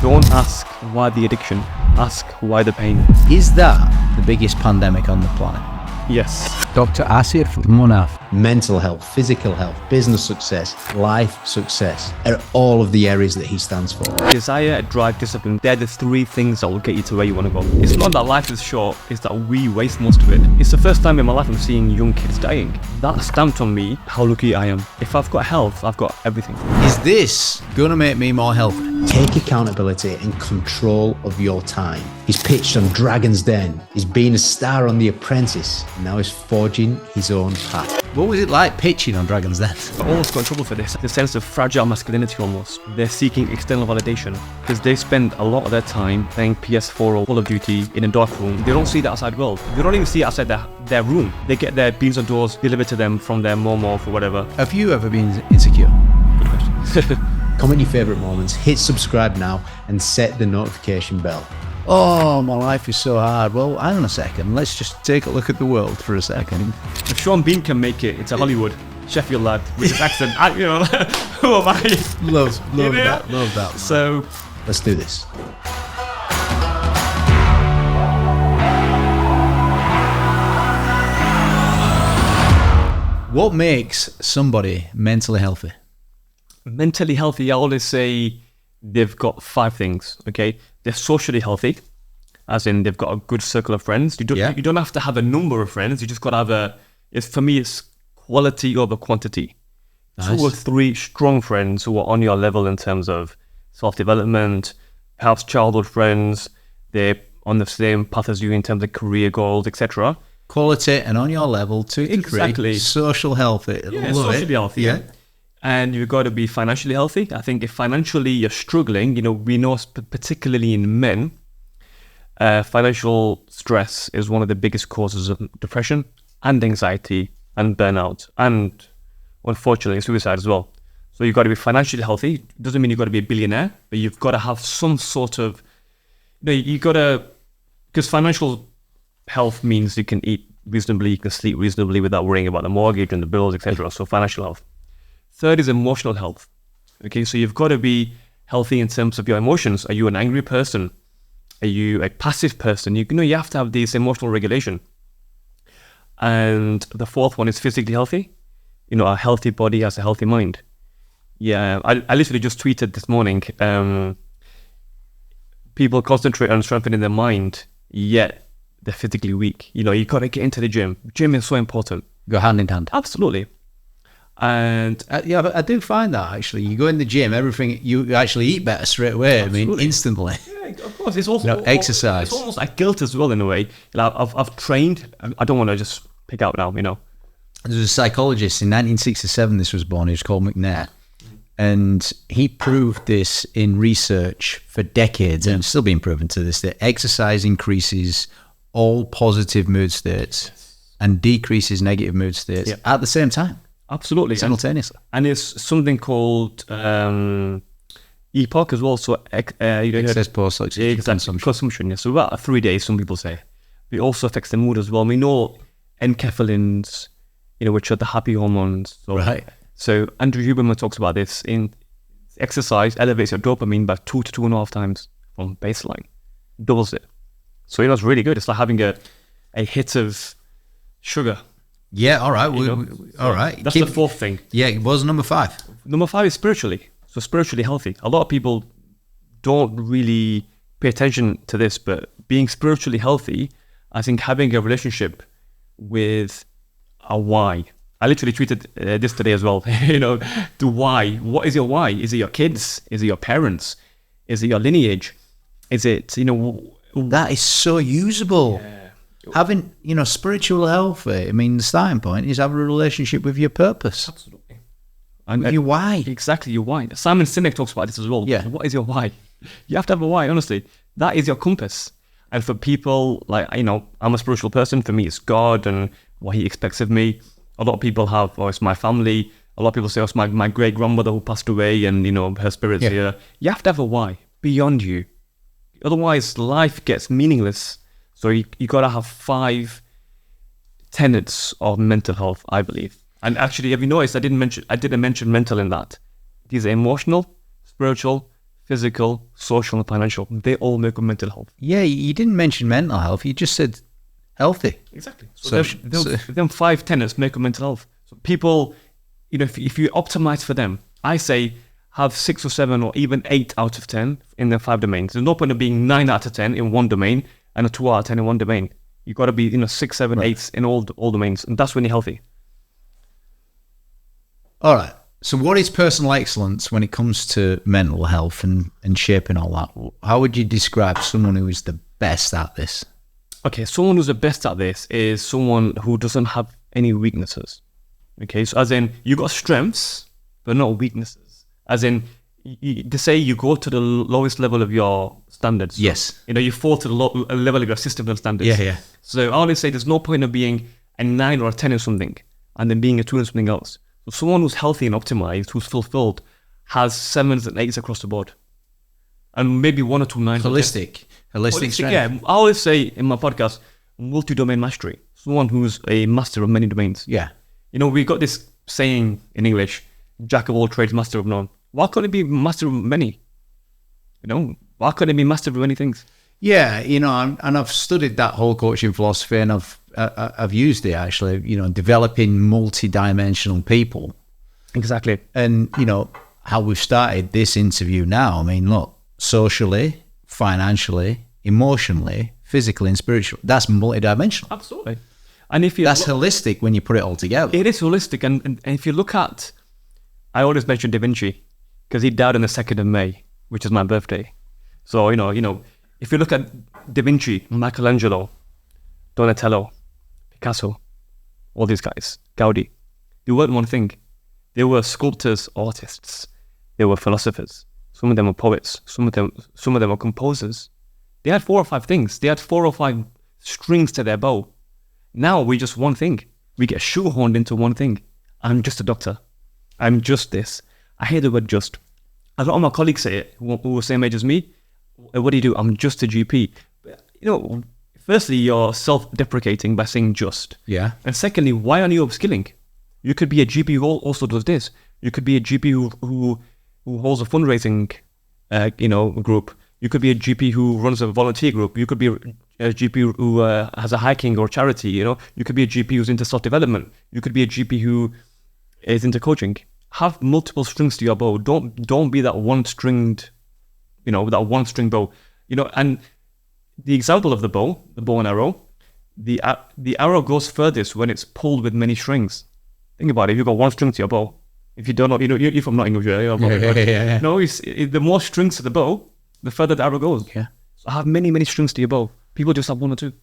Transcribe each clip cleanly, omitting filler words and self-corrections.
Don't ask why the addiction, ask why the pain. Is that the biggest pandemic on the planet? Yes. Dr Asif Munaf. Mental health, physical health, business success, life success are all of the areas that he stands for. Desire, drive, discipline, they're the three things that will get you to where you want to go. It's not that life is short, it's that we waste most of it. It's the first time in my life I'm seeing young kids dying. That stamped on me how lucky I am. If I've got health, I've got everything. Is this going to make me more healthy? Take accountability and control of your time. He's pitched on Dragon's Den. He's been a star on The Apprentice. And now he's forging his own path. What was it like pitching on Dragon's Den? I almost got in trouble for this. The sense of fragile masculinity almost. They're seeking external validation because they spend a lot of their time playing PS4 or Call of Duty in a dark room. They don't see the outside world. They don't even see it outside their room. They get their beans and doors delivered to them from their mom or whatever. Have you ever been insecure? Good question. Comment your favourite moments, hit subscribe now and set the notification bell. Oh, my life is so hard. Well, hang on a second. Let's just take a look at the world for a second. If Sean Bean can make it, it's a Hollywood Sheffield lad with his accent. Who am I? Love that. So Let's do this. What makes somebody mentally healthy? mentally healthy, I always say they've got 5 things, okay? They're socially healthy, as in they've got a good circle of friends. You don't have to have a number of friends. You just got to have for me, it's quality over quantity. Nice. 2 or 3 strong friends who are on your level in terms of self-development, perhaps childhood friends. They're on the same path as you in terms of career goals, etc. Quality and on your level to exactly. Social healthy. Yeah, socially healthy. Yeah. And you've got to be financially healthy. I think if financially you're struggling, we know particularly in men, financial stress is one of the biggest causes of depression and anxiety and burnout and unfortunately suicide as well. So you've got to be financially healthy. It doesn't mean you've got to be a billionaire, but you've got to have some sort of, you got to, because financial health means you can eat reasonably, you can sleep reasonably without worrying about the mortgage and the bills, etc. So financial health. 3rd is emotional health. Okay, so you've got to be healthy in terms of your emotions. Are you an angry person? Are you a passive person? You have to have this emotional regulation. And the 4th one is physically healthy. A healthy body has a healthy mind. Yeah, I literally just tweeted this morning, people concentrate on strengthening their mind, yet they're physically weak. You got to get into the gym. Gym is so important. Go hand in hand. Absolutely. And but I do find that actually, you go in the gym, everything, you actually eat better straight away. Absolutely. I mean, instantly. Yeah, of course. It's also exercise. It's almost like guilt as well in a way. I've trained. I don't want to just pick out now. There's a psychologist in 1967. This was born. He was called McNair, and he proved this in research for decades, and it's still being proven to this day. Exercise increases all positive mood states and decreases negative mood states at the same time. Absolutely. Simultaneously. And it's something called EPOC as well. So excess post-oxygen consumption. Yeah. So about 3 days, some people say. It also affects the mood as well. We know enkephalins, which are the happy hormones. So, right. So Andrew Huberman talks about this. In exercise elevates your dopamine by 2 to 2.5 times from baseline. Doubles it. So it's really good. It's like having a hit of sugar. Yeah, all right. All right. That's the 4th thing. Yeah, what was number 5? Number 5 is spiritually. So spiritually healthy. A lot of people don't really pay attention to this, but being spiritually healthy, I think having a relationship with a why. I literally tweeted this today as well. The why. What is your why? Is it your kids? Is it your parents? Is it your lineage? Is it, That is so usable. Yeah. Having, spiritual health, I mean, the starting point is have a relationship with your purpose. Absolutely. And your why. Exactly, your why. Simon Sinek talks about this as well. Yeah. What is your why? You have to have a why, honestly. That is your compass. And for people, like, I'm a spiritual person. For me, it's God and what he expects of me. A lot of people have, it's my family. A lot of people say, it's my great-grandmother who passed away and, her spirit's here. You have to have a why beyond you. Otherwise, life gets meaningless. So you got to have 5 tenets of mental health, I believe. And actually, have you noticed I didn't mention mental in that. These are emotional, spiritual, physical, social, and financial. They all make up mental health. Yeah, you didn't mention mental health. You just said healthy. Exactly. So them 5 tenets make up mental health. So people, if you optimize for them, I say have 6 or 7 or even 8 out of 10 in the 5 domains. There's no point of being 9 out of 10 in one domain and a 2 out of 10 in one domain. You've got to be 6, 7, 8 in all domains, and that's when you're healthy. All right. So what is personal excellence when it comes to mental health and shaping all that? How would you describe someone who is the best at this? Okay, someone who's the best at this is someone who doesn't have any weaknesses. Okay, so as in, you got strengths, but not weaknesses. As in, to say you go to the lowest level of your standards. Yes. You fall to the level of your system standards. Yeah. So I always say there's no point of being a 9 or a 10 in something and then being a 2 in something else. So someone who's healthy and optimized, who's fulfilled, has 7s and 8s across the board. And maybe 1 or 2 9s. Holistic strength. Yeah, I always say in my podcast, multi-domain mastery. Someone who's a master of many domains. Yeah. We've got this saying in English, jack of all trades, master of none. Why couldn't it be master of many? Why couldn't it be master of many things? Yeah, and I've studied that whole coaching philosophy, and I've used it actually. Developing multi-dimensional people. Exactly. And how we've started this interview now. I mean, look, socially, financially, emotionally, physically, and spiritually. That's multi-dimensional. Absolutely. And that's holistic when you put it all together. It is holistic, and if you look at, I always mention Da Vinci because he died on the 2nd of May, which is my birthday. So if you look at Da Vinci, Michelangelo, Donatello, Picasso, all these guys, Gaudi, they weren't one thing. They were sculptors, artists. They were philosophers. Some of them were poets. Some of them were composers. They had 4 or 5 things. They had 4 or 5 strings to their bow. Now we just one thing. We get shoehorned into one thing. I'm just a doctor. I'm just this. I hate the word just. A lot of my colleagues say it, who are the same age as me. What do you do? I'm just a GP. Firstly, you're self-deprecating by saying just. Yeah. And secondly, why are you upskilling? You could be a GP who also does this. You could be a GP who holds a fundraising, group. You could be a GP who runs a volunteer group. You could be a GP who has a hiking or charity. You could be a GP who's into self-development. You could be a GP who is into coaching. Have multiple strings to your bow. Don't be that one-stringed, that one-string bow. And the example of the bow and arrow, the arrow goes furthest when it's pulled with many strings. Think about it. If you've got one string to your bow, if you don't know, you're from Nottingham, yeah. No, the more strings to the bow, the further the arrow goes. Yeah. So have many strings to your bow. People just have 1 or 2.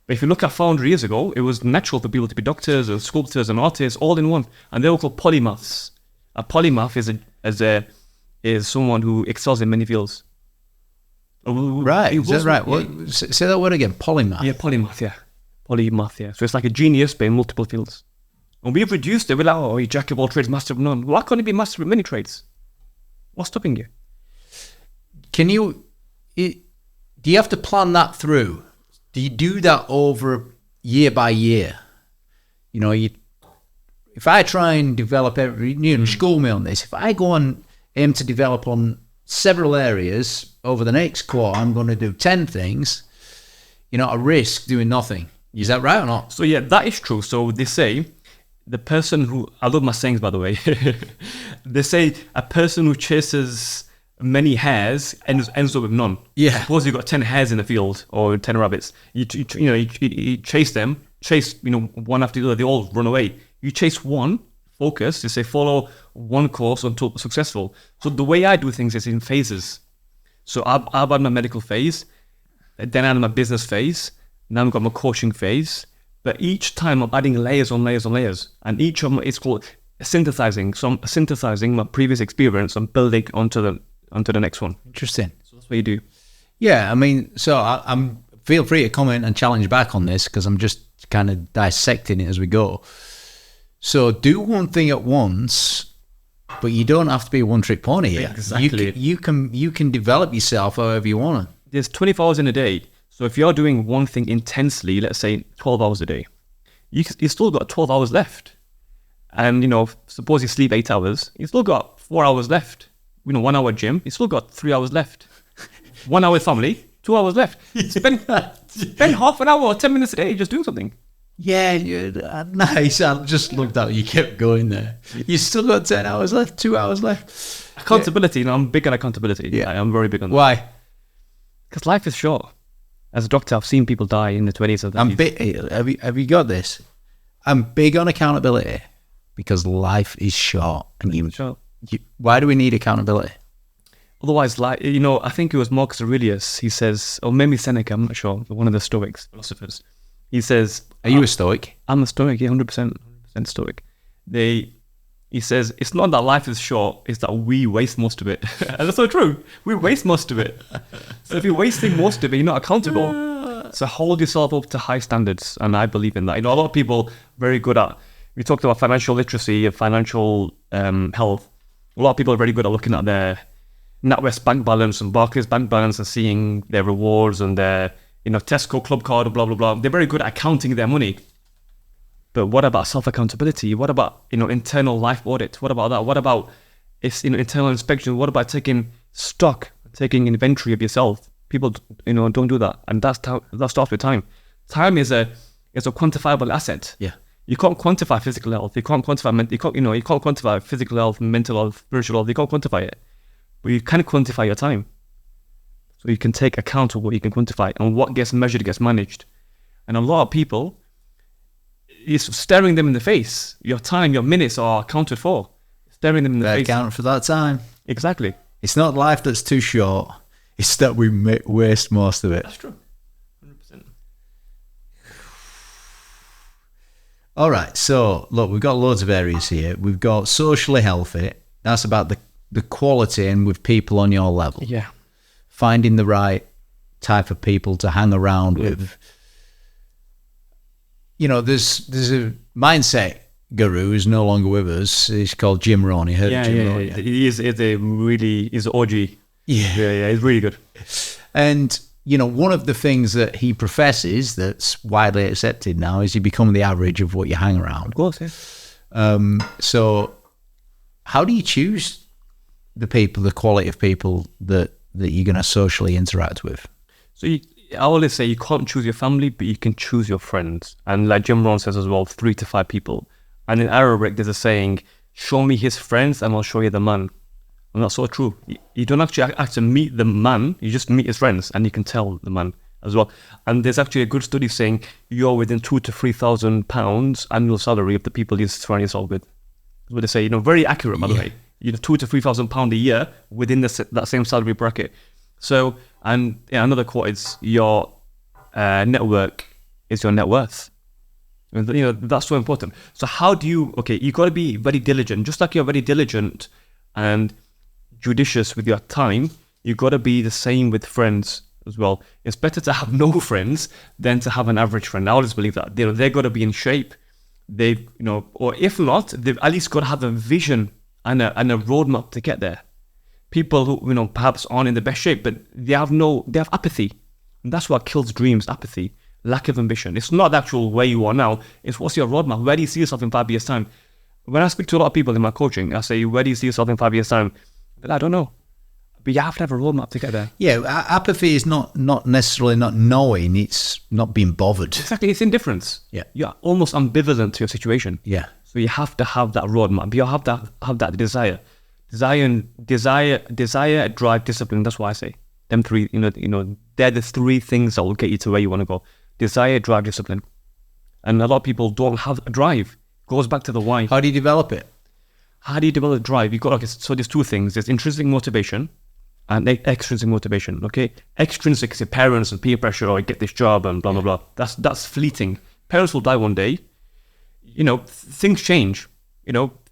But if you look at 400 years ago, it was natural for people to be doctors and sculptors and artists all in one, and they were called polymaths. A polymath is someone who excels in many fields. Right, is that right? Yeah. Say that word again, polymath. Yeah, polymath, yeah. So it's like a genius, but in multiple fields. And we've reduced it. We're like, you're jack of all trades, master of none. Why can't you be master of many trades? What's stopping you? Do you have to plan that through? Do you do that over year by year? If I try and develop school me on this, if I go and aim to develop on several areas over the next quarter, I'm going to do 10 things, I risk doing nothing. Is that right or not? So yeah, that is true. So they say the person who, I love my sayings by the way, they say a person who chases many hares ends up with none. Yeah. Suppose you've got 10 hares in the field or 10 rabbits. You chase them, one after the other, they all run away. You chase one, focus, you say follow one course until successful. So the way I do things is in phases. So I've had my medical phase, then I had my business phase, now I've got my coaching phase. But each time I'm adding layers on layers on layers. And each of them is called synthesizing. So I'm synthesizing my previous experience and building onto the next one. Interesting. So that's what you do. Yeah, I mean, so I'm feel free to comment and challenge back on this because I'm just kind of dissecting it as we go. So do one thing at once, but you don't have to be a one-trick pony here. Yeah, exactly. You can develop yourself however you want to. There's 24 hours in a day. So if you're doing one thing intensely, let's say 12 hours a day, you still got 12 hours left. And, suppose you sleep 8 hours, you still got 4 hours left. 1 hour gym, you still got 3 hours left. 1 hour family, 2 hours left. Spend half an hour or 10 minutes a day just doing something. Yeah, nice. I just loved how you kept going there. You still got 10 hours left, 2 hours left. Accountability, I'm big on accountability. Yeah. I'm very big on that. Why? Because life is short. As a doctor, I've seen people die in the 20s or 30s. Have you got this? I'm big on accountability because life is short. And Sure. why do we need accountability? Otherwise, I think it was Marcus Aurelius. He says, or maybe Seneca, I'm not sure, one of the Stoics philosophers. He says, Are you a Stoic? I'm a Stoic, yeah, 100% Stoic. He says, it's not that life is short, it's that we waste most of it. And that's so true. We waste most of it. So if you're wasting most of it, you're not accountable. So hold yourself up to high standards. And I believe in that. A lot of people very good at, we talked about financial literacy and financial health. A lot of people are very good at looking at their NatWest bank balance and Barclays bank balance and seeing their rewards and their Tesco club card and blah, blah, blah. They're very good at accounting their money. But what about self-accountability? What about, internal life audit? What about that? What about internal inspection? What about taking stock, taking inventory of yourself? People, don't do that. And that starts with time. Time is a quantifiable asset. Yeah. You can't quantify physical health. You can't quantify, you can't quantify physical health, mental health, spiritual health. You can't quantify it. But you can quantify your time. So you can take account of what you can quantify, and what gets measured gets managed. And a lot of people, it's staring them in the face. Your time, your minutes are accounted for. Staring them in the face. Account for that time. Exactly. It's not life that's too short. It's that we waste most of it. That's true. 100%. All right. So, look, we've got loads of areas here. We've got socially healthy. That's about the quality and with people on your level. Yeah. Finding the right type of people to hang around with. There's a mindset guru who's no longer with us. He's called Jim Rohn. You heard of Jim Rohn? Yeah. He's an OG. Yeah, he's really good. And, one of the things that he professes that's widely accepted now is you become the average of what you hang around. Of course, yeah. So how do you choose the people, the quality of people that you're going to socially interact with? So I always say you can't choose your family, but you can choose your friends. And like Jim Rohn says as well, 3 to 5 people. And in Arabic, there's a saying, show me his friends and I'll show you the man. And that's so true. You don't actually have to meet the man, you just meet his friends and you can tell the man as well. And there's actually a good study saying you're within £2,000 to £3,000 annual salary of the people you surround yourself with. That's what they say, very accurate, by the way. £2,000 to £3,000 a year within that same salary bracket. So, another quote is your network is your net worth. That's so important. So how do you got to be very diligent. Just like you're very diligent and judicious with your time, you got to be the same with friends as well. It's better to have no friends than to have an average friend. I always believe that. They've got to be in shape. They've, or if not, they've at least got to have a vision and a roadmap to get there. People who, perhaps aren't in the best shape, but they have apathy. And that's what kills dreams, apathy, lack of ambition. It's not the actual where you are now. It's what's your roadmap? Where do you see yourself in 5 years' time? When I speak to a lot of people in my coaching, I say, where do you see yourself in 5 years' time? But I don't know. But you have to have a roadmap to get there. Yeah, apathy is not necessarily not knowing, it's not being bothered. Exactly, it's indifference. Yeah. You're almost ambivalent to your situation. Yeah. So you have to have that roadmap. You have to have that desire. Desire, drive, discipline. That's what I say. Them three, they're the 3 things that will get you to where you want to go. Desire, drive, discipline. And a lot of people don't have a drive. Goes back to the why. How do you develop it? How do you develop drive? So there's 2 things. There's intrinsic motivation and extrinsic motivation. Okay, extrinsic is your parents and peer pressure, or get this job and blah blah blah. That's fleeting. Parents will die one day. Things change.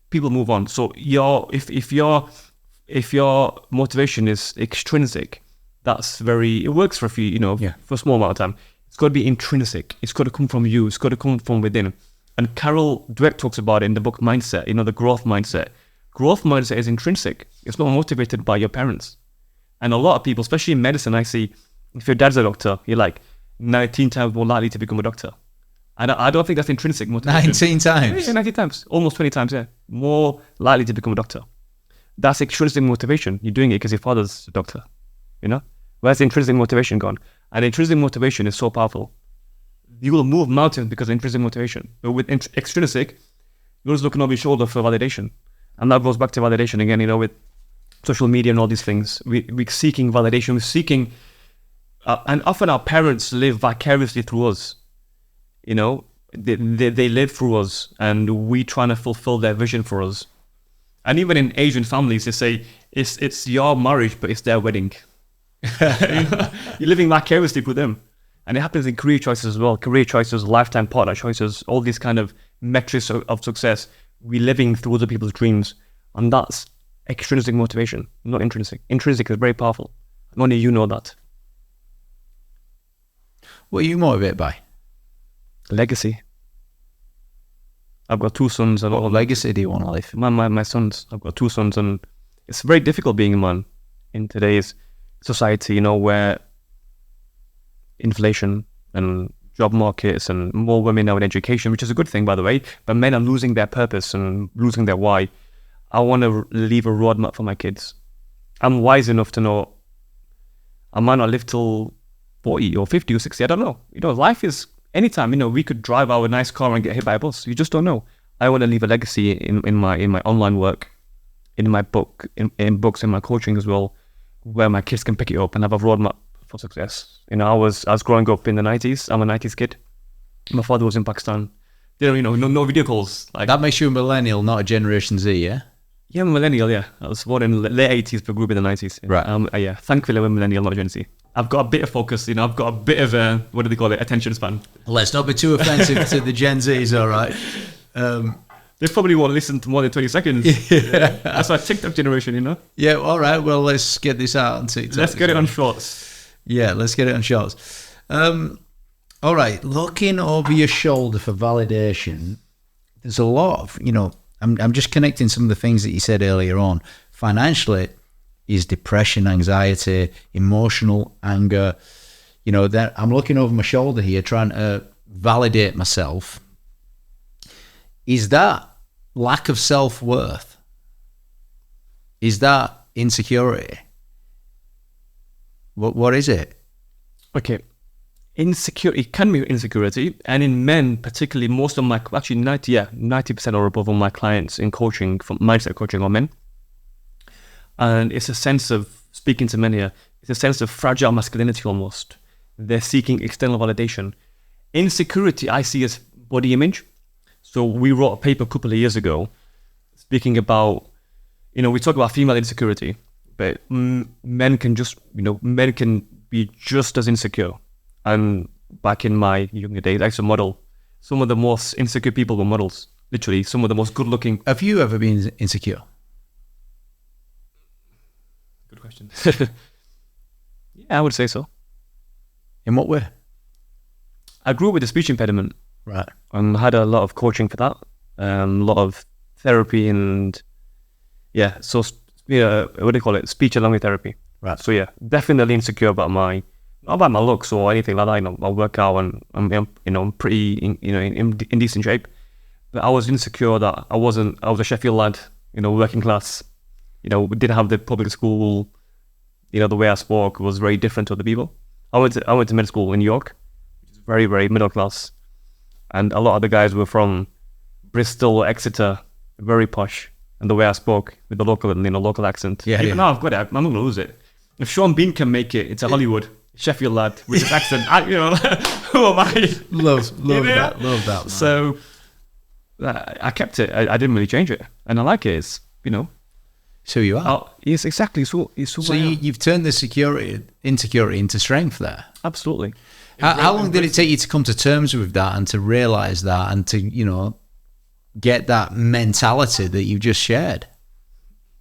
People move on. So if your motivation is extrinsic, it works for a few, for a small amount of time. It's got to be intrinsic. It's got to come from you. It's got to come from within. And Carol Dweck talks about it in the book Mindset, the growth mindset. Growth mindset is intrinsic. It's not motivated by your parents. And a lot of people, especially in medicine, I see, if your dad's a doctor, you're like 19 times more likely to become a doctor. And I don't think that's intrinsic motivation. 19 times? Yeah, 19 times. Almost 20 times, yeah. More likely to become a doctor. That's extrinsic motivation. You're doing it because your father's a doctor, Where's the intrinsic motivation gone? And intrinsic motivation is so powerful. You will move mountains because of intrinsic motivation. But with extrinsic, you're just looking over your shoulder for validation. And that goes back to validation again, with social media and all these things. We're seeking validation. We're seeking, and often our parents live vicariously through us. They live through us, and we trying to fulfill their vision for us. And even in Asian families, they say it's your marriage, but it's their wedding. You're living vicariously through them. And it happens in career choices as well. Career choices, lifetime partner choices, all these kind of metrics of success. We're living through other people's dreams. And that's extrinsic motivation, not intrinsic. Intrinsic is very powerful. Only you know that. What are you motivated by? Legacy. I've got 2 sons. And what legacy do you want to leave? My sons. I've got 2 sons. And it's very difficult being a man in today's society, where inflation and job markets and more women now in education, which is a good thing, by the way, but men are losing their purpose and losing their why. I want to leave a roadmap for my kids. I'm wise enough to know I might not live till 40 or 50 or 60. I don't know. Life is anytime. We could drive our nice car and get hit by a bus. You just don't know. I want to leave a legacy in my online work, in my book, in books, in my coaching as well, where my kids can pick it up and have a roadmap for success. I was growing up in the 90s. I'm a 90s kid. My father was in Pakistan. No video calls. That makes you a millennial, not a Generation Z, yeah? Yeah, I'm a millennial, yeah. I was born in the late 80s, but grew up in the 90s. Right. Yeah, thankfully I'm a millennial, not a Gen Z. I've got a bit of focus, I've got a bit of what do they call it, attention span. Let's not be too offensive to the Gen Zs, all right? They probably won't listen to more than 20 seconds. Yeah. That's our TikTok generation, Yeah, all right. Well, let's get this out on TikTok. Let's get it on shorts. Yeah, let's get it on shorts. All right. Looking over your shoulder for validation, there's a lot of, I'm just connecting some of the things that you said earlier on. Financially is depression, anxiety, emotional anger. That I'm looking over my shoulder here trying to validate myself. Is that lack of self-worth? Is that insecurity? What is it? Okay. Insecurity can be insecurity, and in men particularly, most of my, actually 90% or above of my clients in coaching, from mindset coaching, are men. And it's a sense of, speaking to men here, it's a sense of fragile masculinity almost. They're seeking external validation. Insecurity I see as body image. So we wrote a paper a couple of years ago speaking about, we talk about female insecurity, but men can be just as insecure. And back in my younger days, I used to model. Some of the most insecure people were models. Literally, some of the most good-looking. Have you ever been insecure? Good question. Yeah, I would say so. In what way? I grew up with a speech impediment. Right. And had a lot of coaching for that. A lot of therapy and, what do you call it? Speech and language therapy. Right. So yeah, definitely insecure about not about my looks or anything like that. I work out and I'm pretty, in decent shape. But I was insecure that I was a Sheffield lad, working class. We didn't have the public school. The way I spoke was very different to other people. I went to middle school in York, which is very, very middle class. And a lot of the guys were from Bristol or Exeter, very posh. And the way I spoke with the local accent. Yeah, Even now I've got it, I'm not going to lose it. If Sean Bean can make it into Hollywood, Sheffield lad with his accent, who am I? Love that. Man. So I kept it. I didn't really change it, and I like it. It's So you are. Yes, exactly. So you've turned the insecurity into strength there. Absolutely. How long did it take you to come to terms with that and to realize that and to get that mentality that you just shared?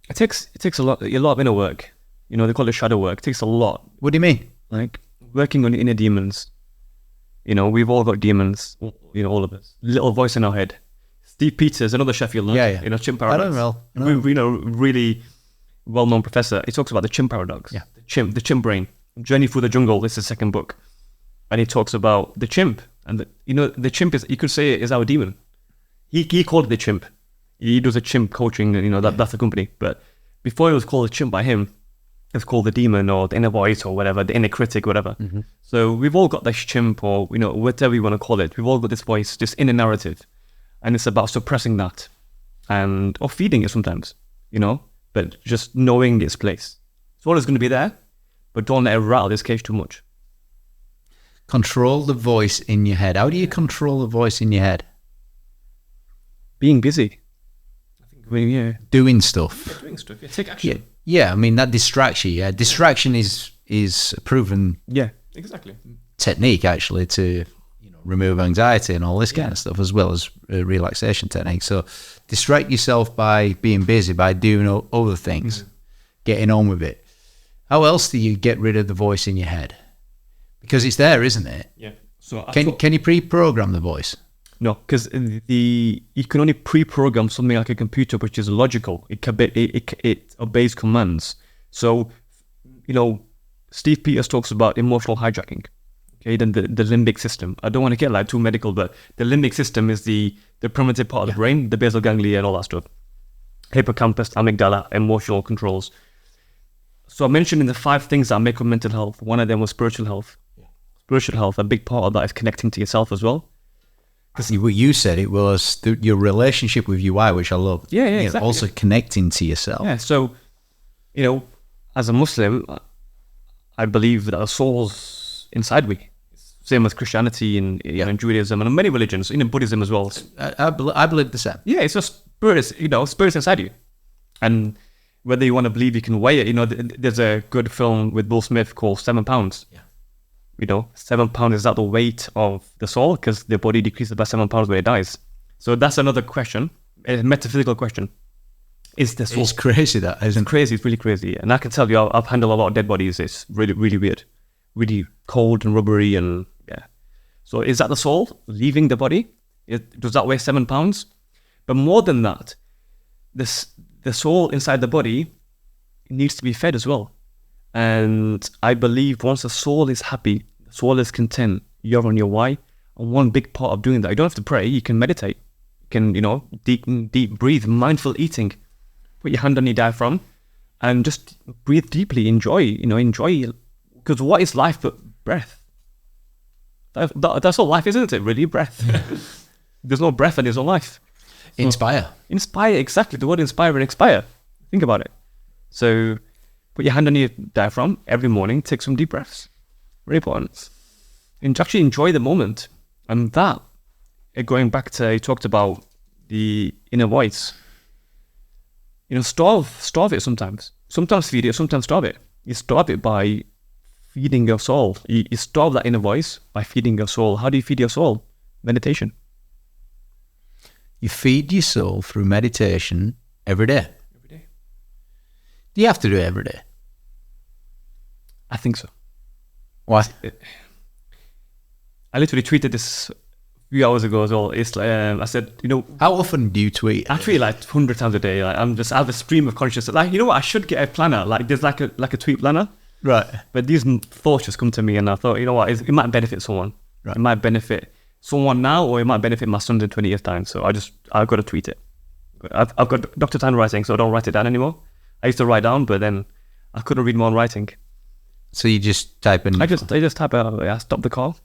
It takes a lot of inner work. They call it shadow work. It takes a lot. What do you mean? Like working on inner demons. We've all got demons. All of us. Little voice in our head. Steve Peters, another Sheffield lad. Yeah. Chimp paradox. I don't know. Really well-known professor. He talks about the chimp paradox. Yeah. The chimp brain. Journey Through the Jungle. This is the second book. And he talks about the chimp. And the chimp is, you could say, is our demon. He called it the chimp. He does a chimp coaching, that's the company. But before it was called a chimp by him, it's called the demon or the inner voice or whatever, the inner critic, whatever. So we've all got this chimp or, whatever you want to call it. We've all got this voice, this inner narrative. And it's about suppressing that or feeding it sometimes, but just knowing its place. It's always going to be there, but don't let it rattle this cage too much. Control the voice in your head. How do you control the voice in your head? Being busy. I think doing stuff. Doing stuff. Take action. Yeah, I mean, that distracts you. Yeah, distraction is a proven exactly technique, actually, to remove anxiety and all this kind of stuff, as well as a relaxation technique. So distract yourself by being busy, by doing other things, getting on with it. How else do you get rid of the voice in your head? Because it's there, isn't it? Yeah. So can you pre-program the voice? No, because you can only pre-program something like a computer, which is logical. It obeys commands. So, Steve Peters talks about emotional hijacking. Okay, then the limbic system. I don't want to get too medical, but the limbic system is the primitive part of the brain, the basal ganglia and all that stuff. Hippocampus, amygdala, emotional controls. So I mentioned in the 5 things that make up mental health, one of them was spiritual health. Spiritual health, a big part of that is connecting to yourself as well. What you said, it was your relationship with your why, which I love. Yeah, exactly. Also connecting to yourself. Yeah, so, as a Muslim, I believe that our soul's inside me. Same as Christianity and Judaism and many religions, Buddhism as well. I believe the same. Yeah, it's just spirit's inside you. And whether you want to believe you can weigh it, there's a good film with Will Smith called 7 Pounds. Yeah. 7 pounds, is that the weight of the soul? Because the body decreases by 7 pounds when it dies. So that's another question, a metaphysical question. Is the soul... It's crazy, that, isn't it? It's crazy, it's really crazy. And I can tell you, I've handled a lot of dead bodies. It's really, really weird. Really cold and rubbery and, yeah. So is that the soul leaving the body? Does that weigh 7 pounds? But more than that, the soul inside the body needs to be fed as well. And I believe once the soul is happy, the soul is content, you're on your why. And one big part of doing that, you don't have to pray, you can meditate. You can, deep breathe, mindful eating. Put your hand on your diaphragm and just breathe deeply, enjoy. Because what is life but breath? That's all life, isn't it? Really, breath. There's no breath and there's no life. Inspire. Inspire, exactly. The word inspire and expire. Think about it. So put your hand on your diaphragm every morning, take some deep breaths. Very important. And actually enjoy the moment. And that, going back to, you talked about the inner voice. Starve it sometimes. Sometimes feed it, sometimes starve it. You starve it by feeding your soul. You starve that inner voice by feeding your soul. How do you feed your soul? Meditation. You feed your soul through meditation every day. Every day. Do you have to do it every day? I think so. What? I literally tweeted this a few hours ago as well. It's like, I said, How often do you tweet? I tweet 100 times a day. I have a stream of consciousness. What? I should get a planner. There's like a tweet planner. Right. But these thoughts just come to me and I thought, what? It might benefit someone. Right. It might benefit someone now, or it might benefit my son in 20 years' time. So I've got to tweet it. I've got Dr. handwriting, so I don't write it down anymore. I used to write down, but then I couldn't read my own writing. So you just type in... I just type out, I stop the car,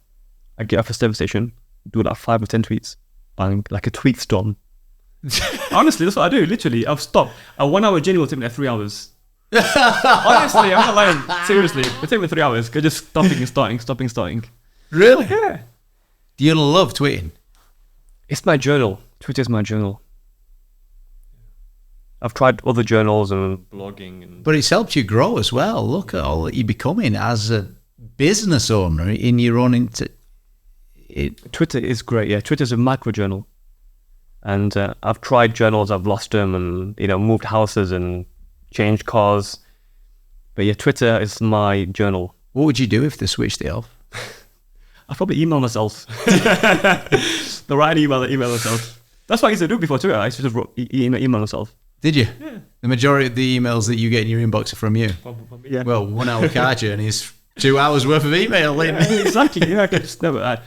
I get off a service station, do 5 or 10 tweets, bang, like a tweet storm. Honestly, that's what I do, literally. I've stopped. A 1 hour journey will take me 3 hours. Honestly, I'm not lying. Seriously, it'll take me 3 hours, just stopping, starting. Really? Yeah. Do you love tweeting? It's my journal. Twitter's my journal. I've tried other journals and blogging. But it's helped you grow as well. Look at all that you're becoming as a business owner in your own... Twitter is great, yeah. Twitter's a micro journal. And I've tried journals, I've lost them and, moved houses and changed cars. But yeah, Twitter is my journal. What would you do if they switched it off? I'd probably email myself. The right email myself. That's what I used to do before Twitter. I used to just email myself. Did you? Yeah. The majority of the emails that you get in your inbox are from you? Probably, yeah. Well, 1 hour car journey is 2 hours worth of email. Exactly, yeah. I could just never...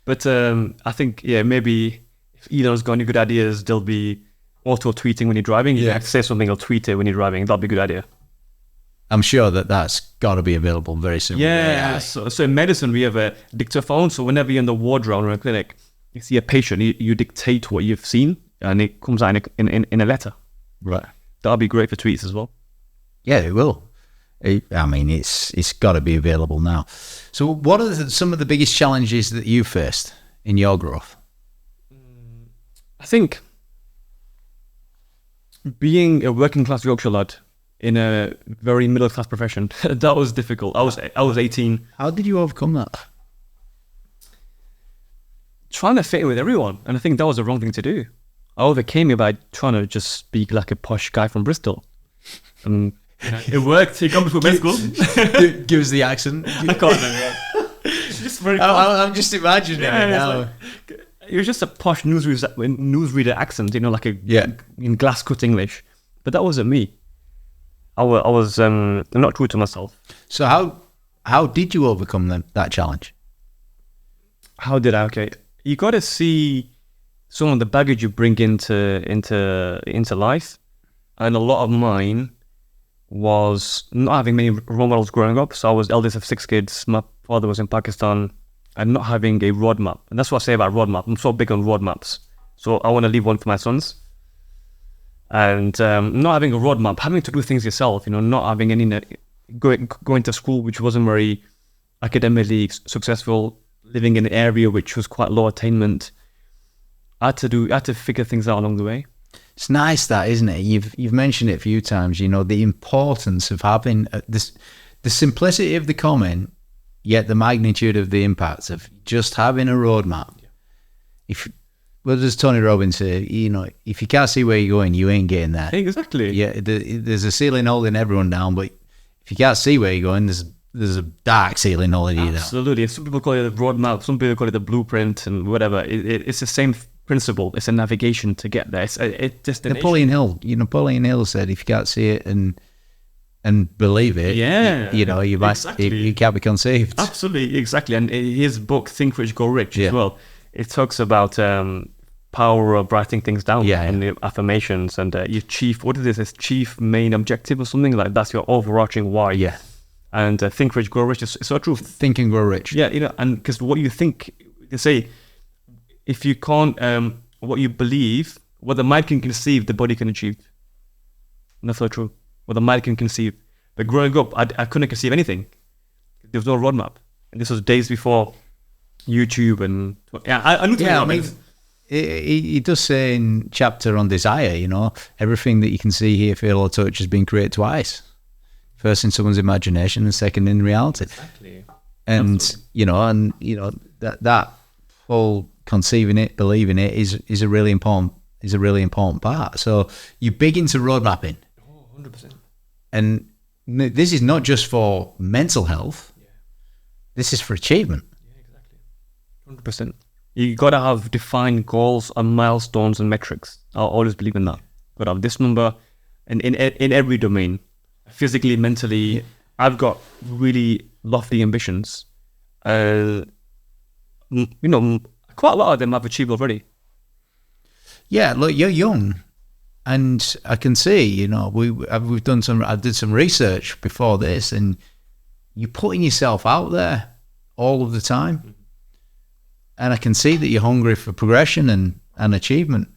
But I think, maybe if Elon's got any good ideas, there'll be auto tweeting when you're driving. You Yeah. have to say something or tweet it when you're driving. That'd be a good idea. I'm sure that's got to be available very soon. Yeah. So in medicine, we have a dictaphone. So whenever you're in the ward round or a clinic, you see a patient, you dictate what you've seen, and it comes out in a letter. Right. That'd be great for tweets as well. Yeah, it will. I mean, it's got to be available now. So what are some of the biggest challenges that you faced in your growth? I think being a working class Yorkshire lad in a very middle class profession, that was difficult. I was 18. How did you overcome that? Trying to fit in with everyone, and I think that was the wrong thing to do. I overcame it by trying to just speak like a posh guy from Bristol. And it worked. He comes from med school. Give us the accent. I can't remember. Just very I'm just imagining it now. It was just a posh newsreader accent, like in glass cut English. But that wasn't me. I was not true to myself. So how did you overcome that challenge? How did I? Okay, you got to see some of the baggage you bring into life, and a lot of mine was not having many role models growing up. So I was eldest of 6 kids. My father was in Pakistan, and not having a roadmap. And that's what I say about roadmap. I'm so big on roadmaps. So I want to leave one for my sons. And not having a roadmap, having to do things yourself. Not having any going to school which wasn't very academically successful, living in an area which was quite low attainment. I had to figure things out along the way. It's nice that, isn't it? You've mentioned it a few times, the importance of having this, the simplicity of the comment, yet the magnitude of the impact of just having a roadmap. Yeah. What does Tony Robbins say? If you can't see where you're going, you ain't getting there. Exactly. Yeah, there's a ceiling holding everyone down, but if you can't see where you're going, there's a dark ceiling holding you down. Absolutely. Some people call it a roadmap, some people call it the blueprint and whatever. It's the same principle. It's a navigation to get there. It's just Napoleon Hill said, if you can't see it and believe it, you can't be conceived. Absolutely, exactly. And his book, Think Rich, Go Rich, as well, it talks about power of writing things down and the affirmations and your chief, what is this? It's chief main objective or something like that's your overarching why. Yeah. And Think Rich, Grow Rich is so true. Think and grow rich. Yeah, and because what you think, they say, if you can't, what you believe, what the mind can conceive, the body can achieve. And that's so true. What the mind can conceive. But growing up, I couldn't conceive anything. There was no roadmap. And this was days before YouTube and... I knew he does say in chapter on desire, everything that you can see, hear, feel or touch has been created twice. First in someone's imagination and second in reality. Exactly. And, absolutely. That whole conceiving it, believing it is a really important part. So you're big into road mapping. Oh, 100%. And this is not just for mental health. Yeah. This is for achievement. Yeah, exactly. 100%. You got to have defined goals and milestones and metrics. I always believe in that. Got to have this number in every domain. Physically, mentally, I've got really lofty ambitions. Quite a lot of them I've achieved already. Yeah, look, you're young, and I can see, I did some research before this, and you're putting yourself out there all of the time, and I can see that you're hungry for progression and achievement.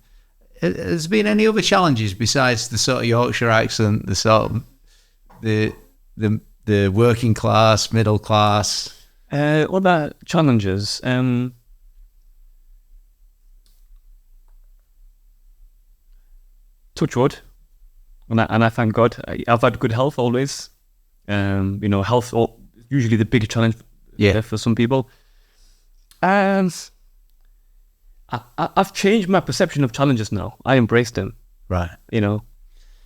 Has there been any other challenges besides the sort of Yorkshire accent, the sort of the working class, middle class? What about challenges? Touch wood, and I thank God. I've had good health always. Health usually the big challenge for some people. And I've changed my perception of challenges now. I embrace them. Right.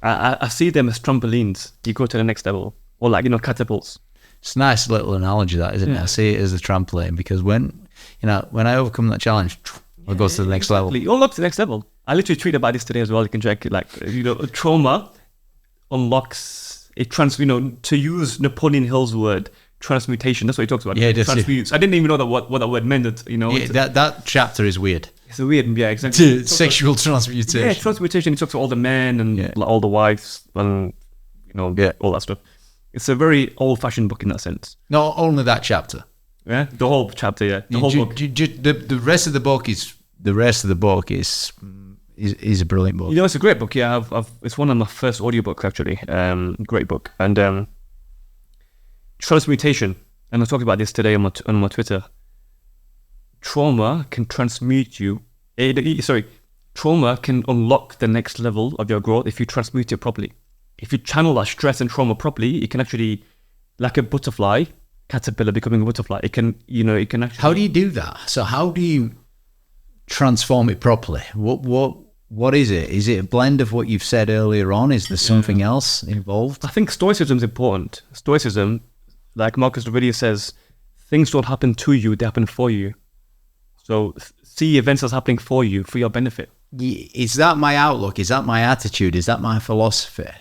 I see them as trampolines. You go to the next level, or catapults. It's a nice little analogy, that, isn't it? I see it as a trampoline because when I overcome that challenge, I'll go to the next level. You'll up to the next level. I literally tweeted about this today as well. You can check it. Trauma unlocks it. To use Napoleon Hill's word, transmutation. That's what he talks about. Yeah, transmutes. I didn't even know what that word meant. That chapter is weird. It's a weird, yeah, exactly. Sexual transmutation. Yeah, transmutation. He talks to all the men and like, all the wives and all that stuff. It's a very old-fashioned book in that sense. Not only that chapter. Yeah, the whole chapter. Yeah, the whole book. The rest of the book is a brilliant book. It's a great book. Yeah, it's one of my first audiobooks actually. Great book. And transmutation. And I talked about this today on my Twitter. Trauma can transmute you. Trauma can unlock the next level of your growth if you transmute it properly. If you channel that stress and trauma properly, it can actually, like a butterfly, caterpillar becoming a butterfly. It can actually. How do you do that? So how do you transform it properly? What is it? Is it a blend of what you've said earlier on? Is there something else involved? I think stoicism is important. Stoicism, like Marcus Aurelius says, things don't happen to you, they happen for you. So see events as happening for you, for your benefit. Is that my outlook? Is that my attitude? Is that my philosophy?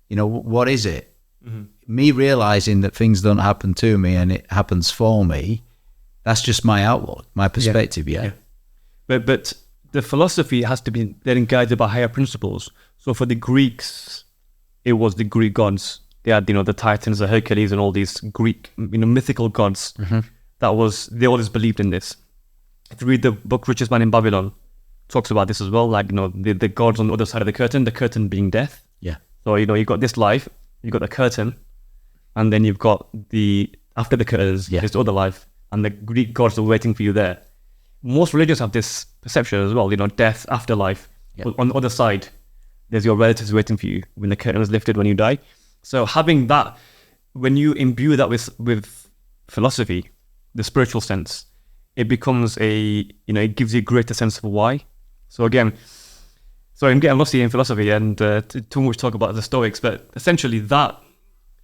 What is it? Mm-hmm. Me realizing that things don't happen to me and it happens for me, that's just my outlook, my perspective, yeah. But the philosophy has to be then guided by higher principles. So for the Greeks, it was the Greek gods. They had, the Titans, the Hercules, and all these Greek, mythical gods. Mm-hmm. They always believed in this. If you read the book Richest Man in Babylon, talks about this as well, like, the gods on the other side of the curtain being death. Yeah. So, you've got this life, you've got the curtain, and then you've got after the curtains, there's the other life, and the Greek gods are waiting for you there. Most religions have this perception as well, death, afterlife. Yeah. But on the other side, there's your relatives waiting for you when the curtain is lifted when you die. So having that, when you imbue that with philosophy, the spiritual sense, it becomes it gives you a greater sense of why. So again, sorry, I'm getting lost here in philosophy and too much talk about the Stoics, but essentially that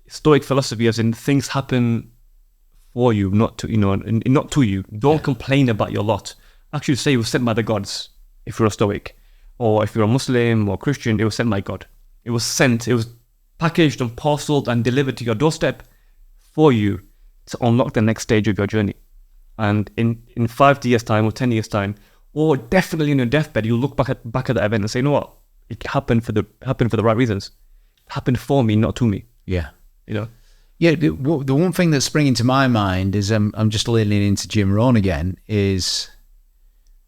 Stoic philosophy as in things happen for you, not to not to you. Don't complain about your lot. Actually say it was sent by the gods if you're a Stoic. Or if you're a Muslim or Christian, it was sent by God. It was packaged and parceled and delivered to your doorstep for you to unlock the next stage of your journey. And in 5 years' time or 10 years' time, or definitely in your deathbed, you'll look back at that event and say, you know what? It happened for the right reasons. It happened for me, not to me. Yeah. Yeah, the one thing that's springing to my mind is I'm just leaning into Jim Rohn again, is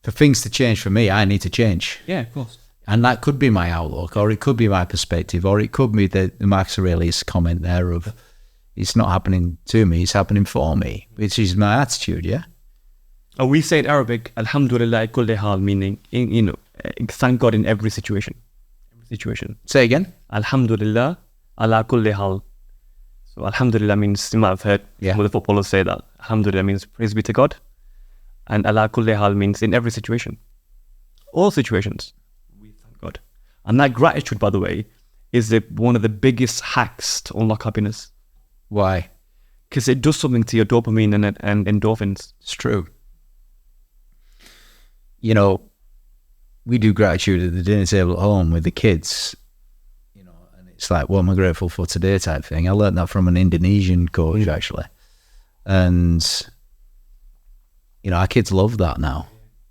for things to change for me, I need to change. Yeah, of course. And that could be my outlook, or it could be my perspective, or it could be the Marcus Aurelius comment there of, it's not happening to me, it's happening for me, which is my attitude, yeah? And we say in Arabic, Alhamdulillah kulli hal, meaning, thank God in every situation. Say again? Alhamdulillah ala kulli hal. So Alhamdulillah means, you might have heard some of the footballers say that. Alhamdulillah means praise be to God. And ala kulli hal means in every situation. All situations, we thank God. And that gratitude, by the way, is one of the biggest hacks to unlock happiness. Why? Because it does something to your dopamine and endorphins. It's true. We do gratitude at the dinner table at home with the kids, and it's like, what am I grateful for today type thing. I learned that from an Indonesian coach, actually. And, our kids love that now.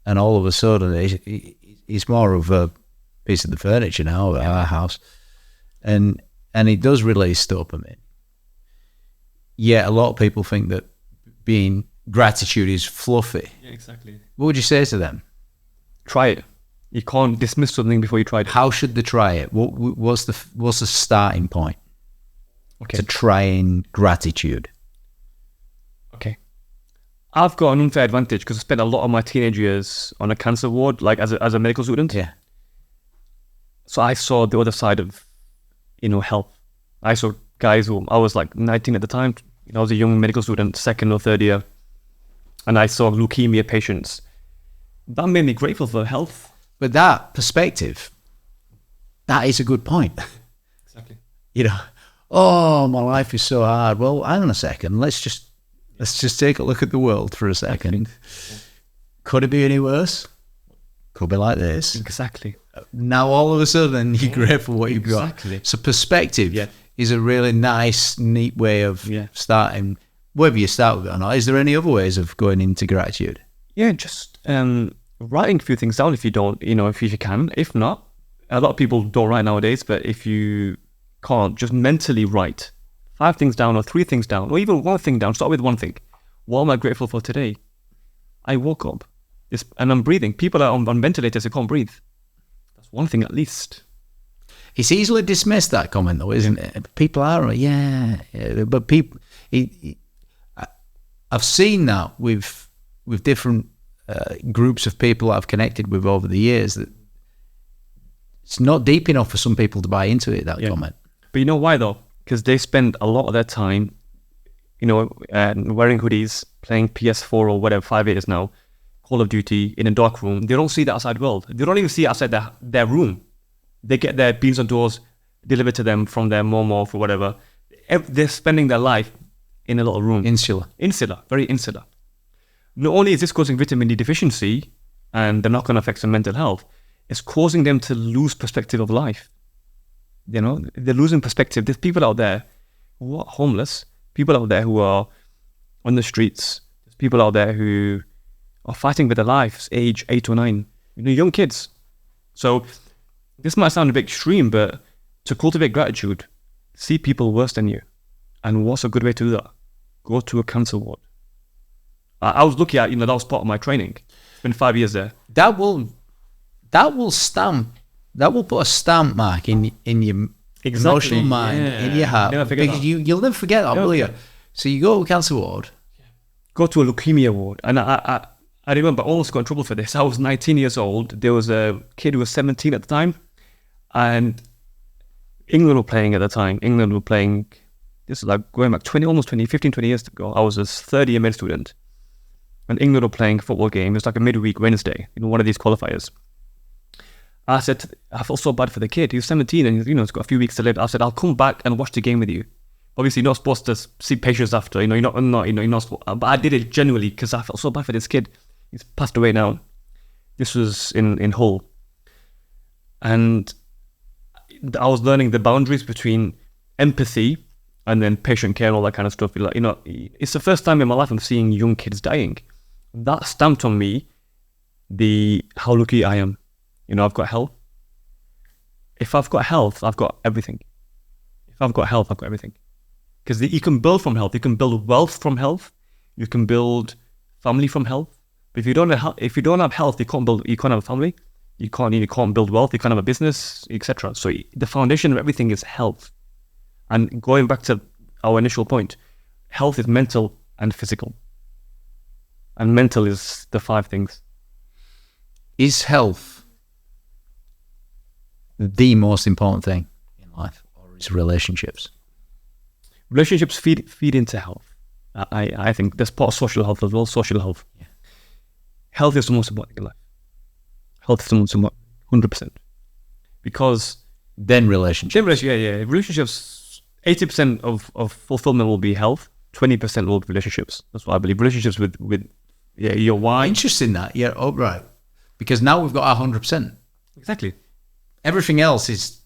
And all of a sudden, it's more of a piece of the furniture now at our house. And it does release dopamine. Yeah, a lot of people think that being gratitude is fluffy. Yeah, exactly. What would you say to them? Try it. You can't dismiss something before you try it. How should they try it? What's the starting point to trying gratitude? Okay. I've got an unfair advantage because I spent a lot of my teenage years on a cancer ward, like as a medical student. Yeah. So I saw the other side of, health. I saw guys who, I was like 19 at the time. I was a young medical student, second or third year. And I saw leukemia patients. That made me grateful for health. But that perspective, that is a good point. Exactly. Oh, my life is so hard. Well, hang on a second. Let's just take a look at the world for a second. Yeah. Could it be any worse? Could be like this. Exactly. Now all of a sudden you're grateful for what you've got. So perspective is a really nice, neat way of starting, whether you start with it or not. Is there any other ways of going into gratitude? Yeah, just writing a few things down if you don't, if you can. If not, a lot of people don't write nowadays, but if you can't, just mentally write 5 things down or 3 things down, or even 1 thing down. Start with 1 thing. What am I grateful for today? I woke up and I'm breathing. People are on ventilators, they can't breathe. That's 1 thing at least. It's easily dismissed, that comment, though, isn't it? People are, but people, I've seen that with different groups of people I've connected with over the years, that it's not deep enough for some people to buy into it, that comment. But you know why, though? Because they spend a lot of their time, wearing hoodies, playing PS4 or whatever, 5 years now, Call of Duty, in a dark room. They don't see the outside world. They don't even see outside their room. They get their beans on doors delivered to them from their momo or whatever. They're spending their life in a little room. Insular, very insular. Not only is this causing vitamin D deficiency and the knock-on effects on mental health, it's causing them to lose perspective of life. They're losing perspective. There's people out there who are homeless, people out there who are on the streets, there's people out there who are fighting for their lives, age 8 or 9, young kids. So this might sound a bit extreme, but to cultivate gratitude, see people worse than you. And what's a good way to do that? Go to a cancer ward. I was lucky that was part of my training. It's been 5 years there. That will put a stamp, Mark, in your emotional mind, in your heart. Because you'll never forget that, will you? So you go to a cancer ward. Go to a leukemia ward. And I remember I almost got in trouble for this. I was 19 years old. There was a kid who was 17 at the time. And England were playing at the time. This is like going back 15, 20 years ago. I was a third-year med student. And England were playing a football game. It was like a midweek Wednesday, one of these qualifiers. I felt so bad for the kid. He was 17 and he's got a few weeks to live. I said, I'll come back and watch the game with you. Obviously, you're not supposed to see patients after. You're not. But I did it genuinely because I felt so bad for this kid. He's passed away now. This was in Hull, and I was learning the boundaries between empathy and then patient care and all that kind of stuff. It's the first time in my life I'm seeing young kids dying. That stamped on me how lucky I am. I've got health. If I've got health, I've got everything. If I've got health, I've got everything. Because you can build from health. You can build wealth from health. You can build family from health. But if you don't have health, you can't have a family. You can't build wealth. You can't have a business, etc. So the foundation of everything is health. And going back to our initial point, health is mental and physical. And mental is the 5 things. Is health the most important thing in life, or is relationships? Relationships feed into health. I think there's part of social health as well. Social health. Yeah. Health is the most important thing in life. Health is the most important, 100%. Because then relationships. Relationships. 80% of fulfillment will be health. 20% will be relationships. That's what I believe. Relationships with your why. Interesting that. Yeah. Oh, right. Because now we've got our 100%. Exactly. Everything else is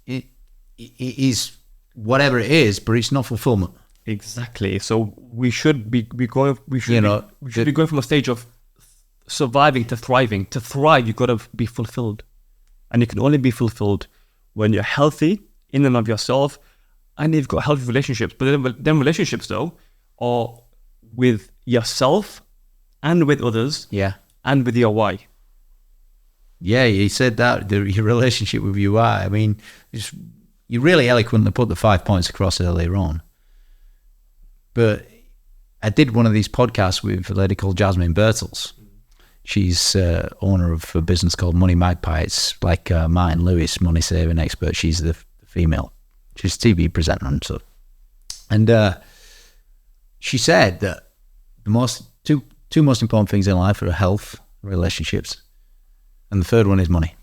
whatever it is, but it's not fulfillment. Exactly. So we should be going. We should be going from a stage of surviving to thriving. To thrive, you've got to be fulfilled, and you can only be fulfilled when you're healthy in and of yourself, and you've got healthy relationships. But then relationships though are with yourself and with others. Yeah. And with your why. Yeah, you said that, your relationship with your why. I mean, you really eloquently put the 5 points across earlier on. But I did one of these podcasts with a lady called Jasmine Bertels. She's owner of a business called Money Magpie. It's like Martin Lewis, money saving expert. She's the female. She's a TV presenter and stuff. And she said that the two most important things in life are health, relationships, and the third one is money.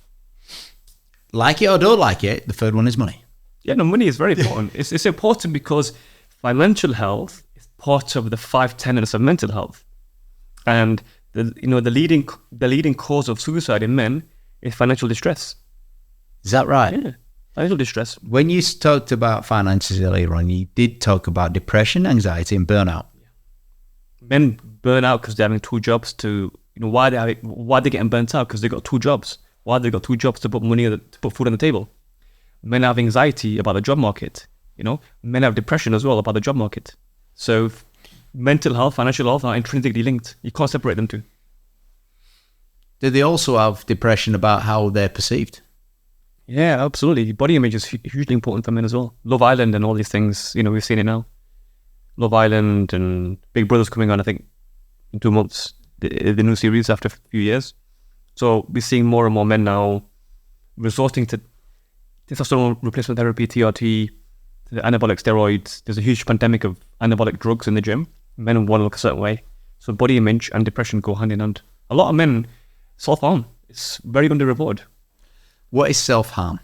Like it or don't like it, the third one is money. Yeah, no, money is very important. It's important because financial health is part of the 5 tenets of mental health, and the leading cause of suicide in men is financial distress. Is that right? Yeah, financial distress. When you talked about finances earlier on, you did talk about depression, anxiety, and burnout. Men burn out because they're having 2 jobs to why they're getting burnt out? Because they got 2 jobs. Why they got 2 jobs to put money, to put food on the table? Men have anxiety about the job market. Men have depression as well about the job market. So mental health, financial health are intrinsically linked. You can't separate them two. Do they also have depression about how they're perceived? Yeah, absolutely. Body image is hugely important for men as well. Love Island and all these things, we've seen it now. Love Island and Big Brother's coming on, I think, in 2 months. The new series after a few years. So we're seeing more and more men now resorting to testosterone replacement therapy, TRT, to the anabolic steroids. There's a huge pandemic of anabolic drugs in the gym. Men want to look a certain way. So body image and depression go hand in hand. A lot of men self-harm. It's very underreported. What is self-harm?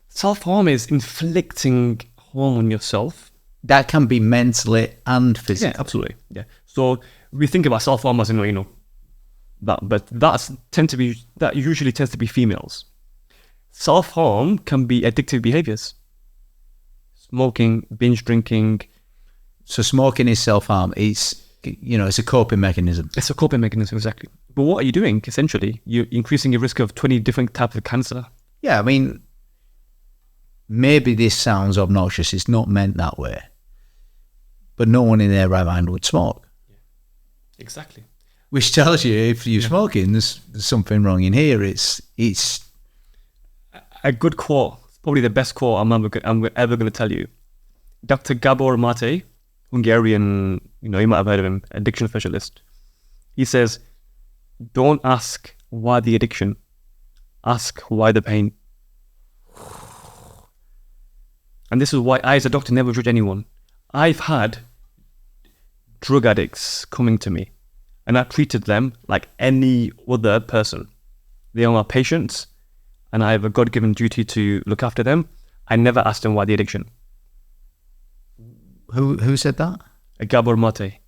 Self-harm is inflicting harm on yourself. That can be mentally and physically. Yeah, absolutely. Yeah. So we think about self-harm as that, but that usually tends to be females. Self-harm can be addictive behaviors. Smoking, binge drinking. So smoking is self-harm. It's a coping mechanism. It's a coping mechanism, exactly. But what are you doing? Essentially, you're increasing your risk of 20 different types of cancer. Yeah, I mean, maybe this sounds obnoxious. It's not meant that way. But no one in their right mind would smoke. Yeah. Exactly. Which tells you if you're smoking, there's something wrong in here. It's a good quote. It's probably the best quote I'm ever going to tell you. Dr. Gabor Mate, Hungarian, you might have heard of him, addiction specialist. He says, don't ask why the addiction, ask why the pain. And this is why I, as a doctor, never judge anyone. I've had drug addicts coming to me, and I treated them like any other person. They are my patients, and I have a God-given duty to look after them. I never asked them why the addiction. Who said that? Gabor Mate.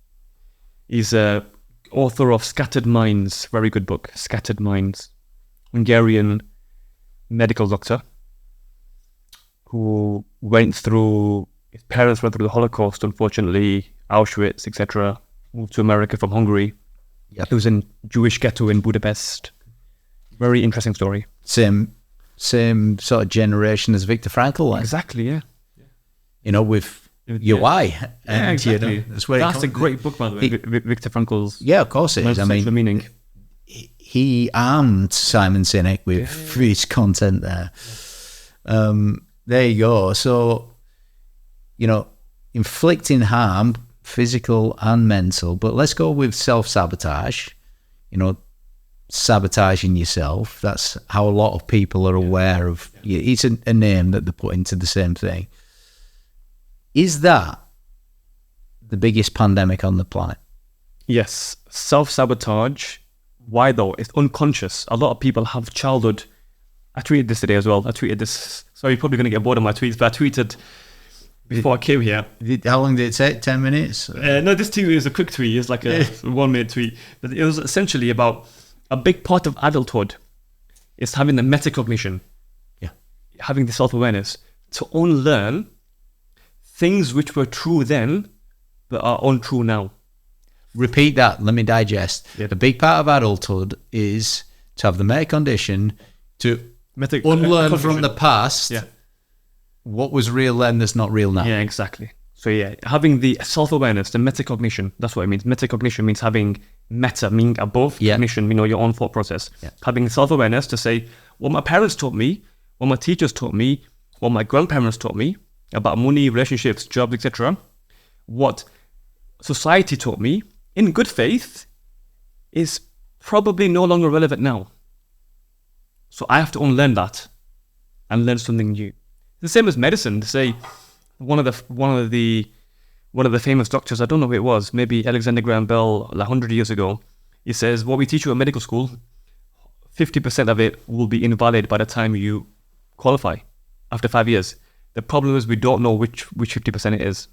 He's a author of Scattered Minds, very good book, Scattered Minds. Hungarian medical doctor who his parents went through the Holocaust, unfortunately, Auschwitz, etc. Moved to America from Hungary. Yep. He was in Jewish ghetto in Budapest. Very interesting story. Same sort of generation as Viktor Frankl. Exactly, yeah. With your why. Yeah, exactly. That's a great book, by the way, Viktor Frankl's. Yeah, of course it is. I mean, meaning. He armed Simon Sinek with his content there. There you go. So, inflicting harm, physical and mental, but let's go with self-sabotage, sabotaging yourself. That's how a lot of people are aware of. It's a name that they put into the same thing. Is that the biggest pandemic on the planet? Yes. Self-sabotage. Why though? It's unconscious. A lot of people have childhood. I tweeted this today as well. Sorry, you're probably going to get bored of my tweets, but I tweeted before I came here. How long did it take? 10 minutes? No, this tweet is a quick tweet. It's like a 1 minute tweet. But it was essentially about a big part of adulthood is having the metacognition. Yeah. Having the self-awareness to unlearn things which were true then, but are untrue now. Repeat that. Let me digest. Yeah. A big part of adulthood is to have the meta condition to unlearn from the past what was real then that's not real now. Yeah, exactly. So having the self-awareness, the metacognition, that's what it means. Metacognition means having meta, meaning above cognition, your own thought process. Yeah. Having self-awareness to say, what my parents taught me, what my teachers taught me, what my grandparents taught me about money, relationships, jobs, etc., what society taught me, in good faith, is probably no longer relevant now. So I have to unlearn that and learn something new. The same as medicine. To say one of the famous doctors, I don't know who it was, maybe Alexander Graham Bell, 100 years ago. He says, what we teach you at medical school, 50% of it will be invalid by the time you qualify after 5 years. The problem is we don't know which 50% it is.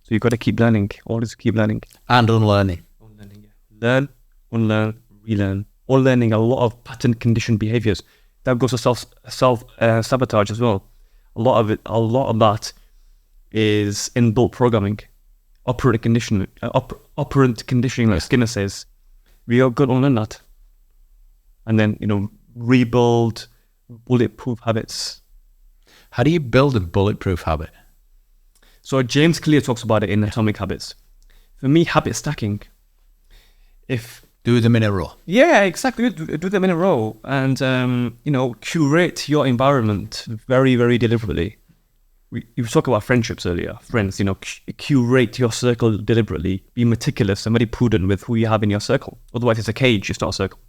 So you've got to keep learning, always keep learning. And unlearning. Unlearning, yeah. Learn, unlearn, relearn. Unlearning a lot of pattern conditioned behaviors. That goes to self-sabotage as well. A lot of that is inbuilt programming. Operant conditioning, like Skinner says. We are going to learn that. And then, rebuild bulletproof habits. How do you build a bulletproof habit? So James Clear talks about it in Atomic Habits. For me, habit stacking. Do them in a row. Yeah, exactly. Do them in a row. And, curate your environment very, very deliberately. You talked about friendships earlier. Friends, curate your circle deliberately. Be meticulous and very prudent with who you have in your circle. Otherwise, it's a cage, it's not a circle.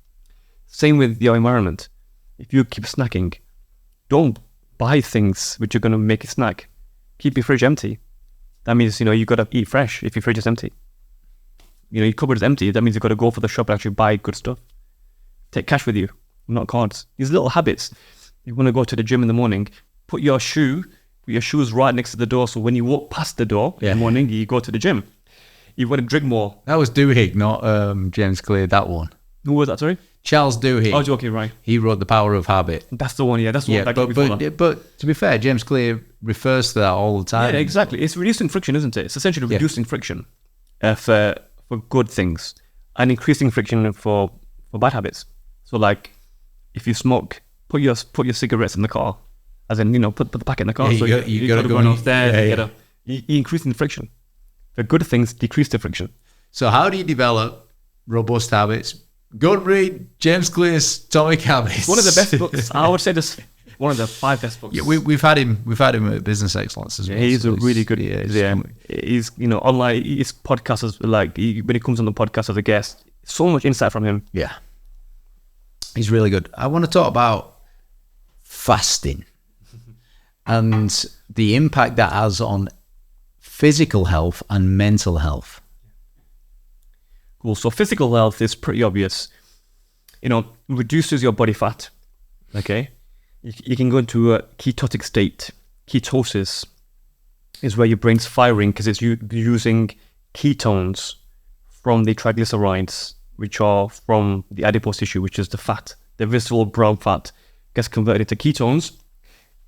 Same with your environment. If you keep snacking, don't buy things which are going to make you snack. Keep your fridge empty. That means, you got to eat fresh if your fridge is empty. Your cupboard is empty. That means you've got to go for the shop and actually buy good stuff. Take cash with you, not cards. These little habits. You want to go to the gym in the morning, put your shoes right next to the door. So when you walk past the door in the morning, you go to the gym. You want to drink more. That was Duhigg, not James Clear, that one. Who was that, sorry? Charles Duhigg. Oh, okay, right. He wrote The Power of Habit. That's the one, yeah. That's the one that came before that. But to be fair, James Clear refers to that all the time. Yeah, exactly. It's reducing friction, isn't it? It's essentially reducing friction for good things and increasing friction for bad habits. So like, if you smoke, put your cigarettes in the car, as in, put the packet in the car. Yeah, so you got to go downstairs. You're increasing the friction. For good things, decrease the friction. So how do you develop robust habits? Go and read James Clear's Atomic Habits. One of the best books. I would say this one of the 5 best books. Yeah, we've had him at Business Excellence as well. Yeah, he's a really good. He's online. His podcast is when he comes on the podcast as a guest, so much insight from him. Yeah, he's really good. I want to talk about fasting and the impact that has on physical health and mental health. Cool. So physical health is pretty obvious. Reduces your body fat. Okay. You can go into a ketotic state. Ketosis is where your brain's firing because it's using ketones from the triglycerides, which are from the adipose tissue, which is the fat. The visceral brown fat gets converted into ketones.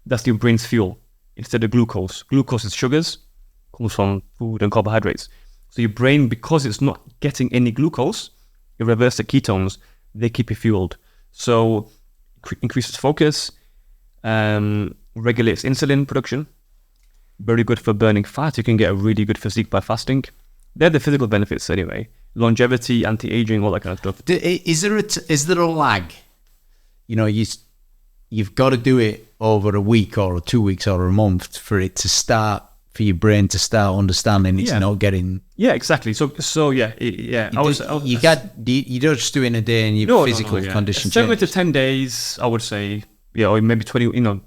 That's your brain's fuel instead of glucose. Glucose is sugars, comes from food and carbohydrates. So your brain, because it's not getting any glucose, you reverse the ketones, they keep you fueled. So increases focus, regulates insulin production, very good for burning fat. You can get a really good physique by fasting. They're the physical benefits anyway. Longevity, anti-aging, all that kind of stuff. Is there a lag? You've got to do it over a week or 2 weeks or a month for your brain to start understanding it's not getting. Yeah, exactly. So yeah. You don't just do it in a day and your physical condition 7 to 10 days, I would say, or maybe 20,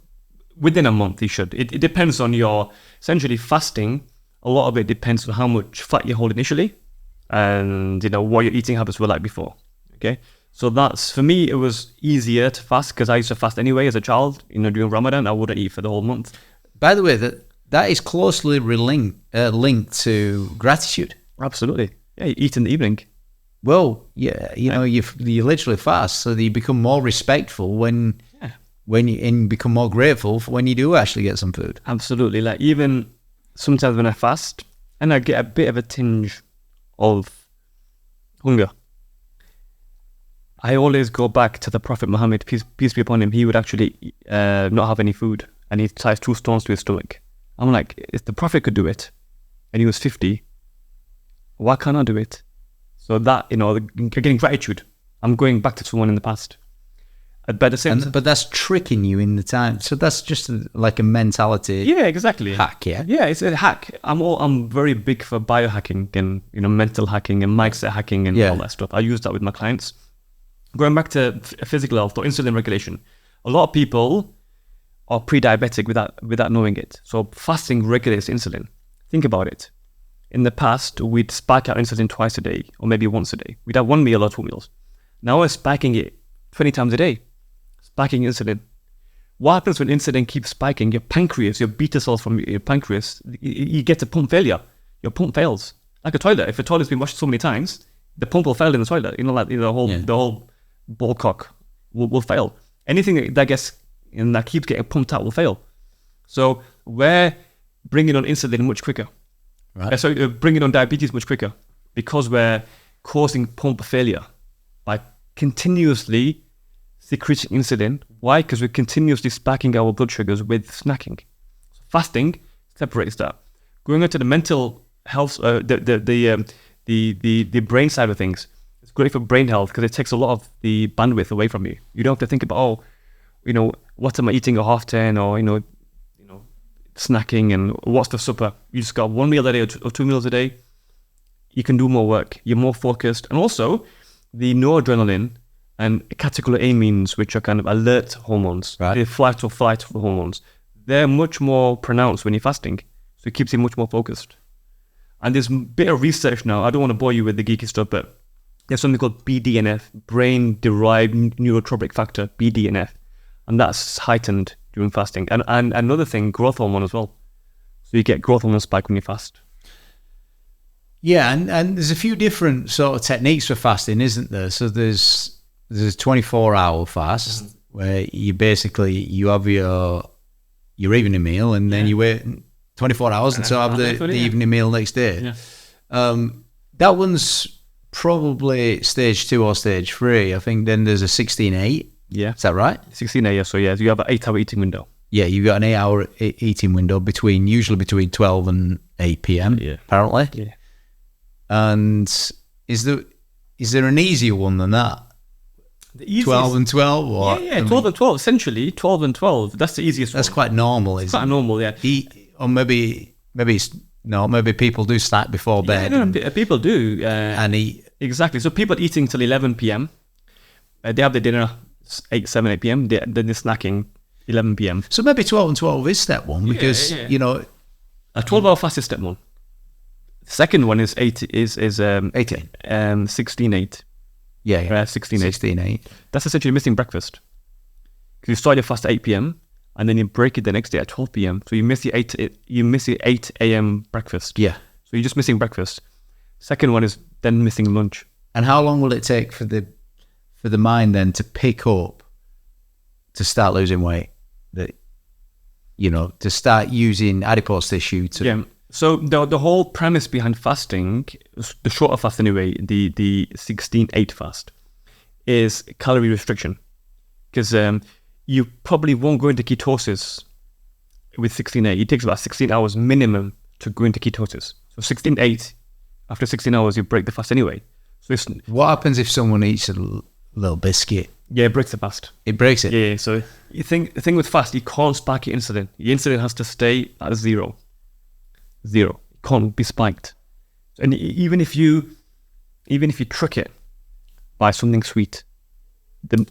within a month you should. It depends on your, essentially fasting, a lot of it depends on how much fat you hold initially and, what your eating habits were like before, okay? So that's, for me, it was easier to fast because I used to fast anyway as a child, during Ramadan, I wouldn't eat for the whole month. By the way, that is closely linked to gratitude. Absolutely. Yeah, you eat in the evening. Well, yeah, you literally fast so that you become more respectful when you become more grateful for when you do actually get some food. Absolutely. Like even sometimes when I fast and I get a bit of a tinge of hunger, I always go back to the Prophet Muhammad, peace be upon him. He would actually not have any food and he ties 2 stones to his stomach. I'm like, if the Prophet could do it and he was 50, why can't I do it? So that, getting gratitude. I'm going back to someone in the past. But at the same time, but that's tricking you in the time. So that's just like a mentality. Yeah, exactly. Hack, yeah. Yeah, it's a hack. I'm very big for biohacking and mental hacking and mindset hacking and all that stuff. I use that with my clients. Going back to physical health or insulin regulation, a lot of people are pre-diabetic without knowing it. So fasting regulates insulin. Think about it. In the past, we'd spike our insulin twice a day or maybe once a day. We'd have 1 meal or 2 meals. Now we're spiking it 20 times a day. Spiking insulin. What happens when insulin keeps spiking? Your pancreas, your beta cells from your pancreas, you get a pump failure. Your pump fails. Like a toilet. If a toilet's been washed so many times, the pump will fail in the toilet. The whole ball cock will fail. Anything that keeps getting pumped out will fail. So we're bringing on insulin much quicker. Right. So bringing on diabetes much quicker because we're causing pump failure. by continuously secreting insulin. Why? Because we're continuously spiking our blood sugars with snacking. Fasting separates that. Going into the mental health, the brain side of things, it's great for brain health because it takes a lot of the bandwidth away from you. You don't have to think about, what am I eating at 10:30, or snacking and what's the supper. You just got one meal a day or two meals a day. You can do more work. You're more focused, and also the noradrenaline and catecholamines, which are kind of alert hormones, right? The flight or flight hormones. They're much more pronounced when you're fasting, so it keeps you much more focused. And there's a bit of research now. I don't want to bore you with the geeky stuff, but there's something called BDNF, brain-derived neurotropic factor, BDNF, and that's heightened during fasting. And another thing, growth hormone as well. So you get growth hormone spike when you fast. Yeah, and there's a few different sort of techniques for fasting, isn't there? So there's a 24-hour fast where you have your evening meal, and then you wait 24 hours until have the evening meal next day. Yeah. That one's probably stage 2 or stage 3. I think then there's a 16-8. Yeah. Is that right? 16 so yeah, you have an 8-hour eating window. Yeah, you've got an 8-hour eating window usually between 12 and 8 p.m. Yeah. apparently. Yeah. And is there an easier one than that? The easiest, 12 and 12? Or, yeah, 12 and 12. Essentially, 12 and 12. That's the easiest That's one. quite normal, isn't it? Quite normal, yeah. Or maybe people do snack before bed. People do. And eat. Exactly. So people eating till 11 p.m. They have their dinner 8 p.m. Then they're snacking 11 p.m. So maybe 12 and 12 is step 1 because, a 12-hour fast is step 1. The second one is 16-8. Yeah. 16-8. 16-8. That's essentially missing breakfast. Because you start your fast at 8 p.m. and then you break it the next day at 12 p.m. So you miss the 8 a.m. breakfast. Yeah. So you're just missing breakfast. Second one is then missing lunch. And how long will it take for the mind then to pick up to start losing weight? To start using adipose tissue to... Yeah. So the whole premise behind fasting, the shorter fast anyway, the 16-8 fast, is calorie restriction. Because you probably won't go into ketosis with 16-8. It takes about 16 hours minimum to go into ketosis. So 16-8, after 16 hours, you break the fast anyway. So what happens if someone eats a little biscuit? Yeah, it breaks the fast. It breaks it? Yeah. So the thing with fast, you can't spike your insulin. Your insulin has to stay at 0. It can't be spiked. And even if you trick it by something sweet, the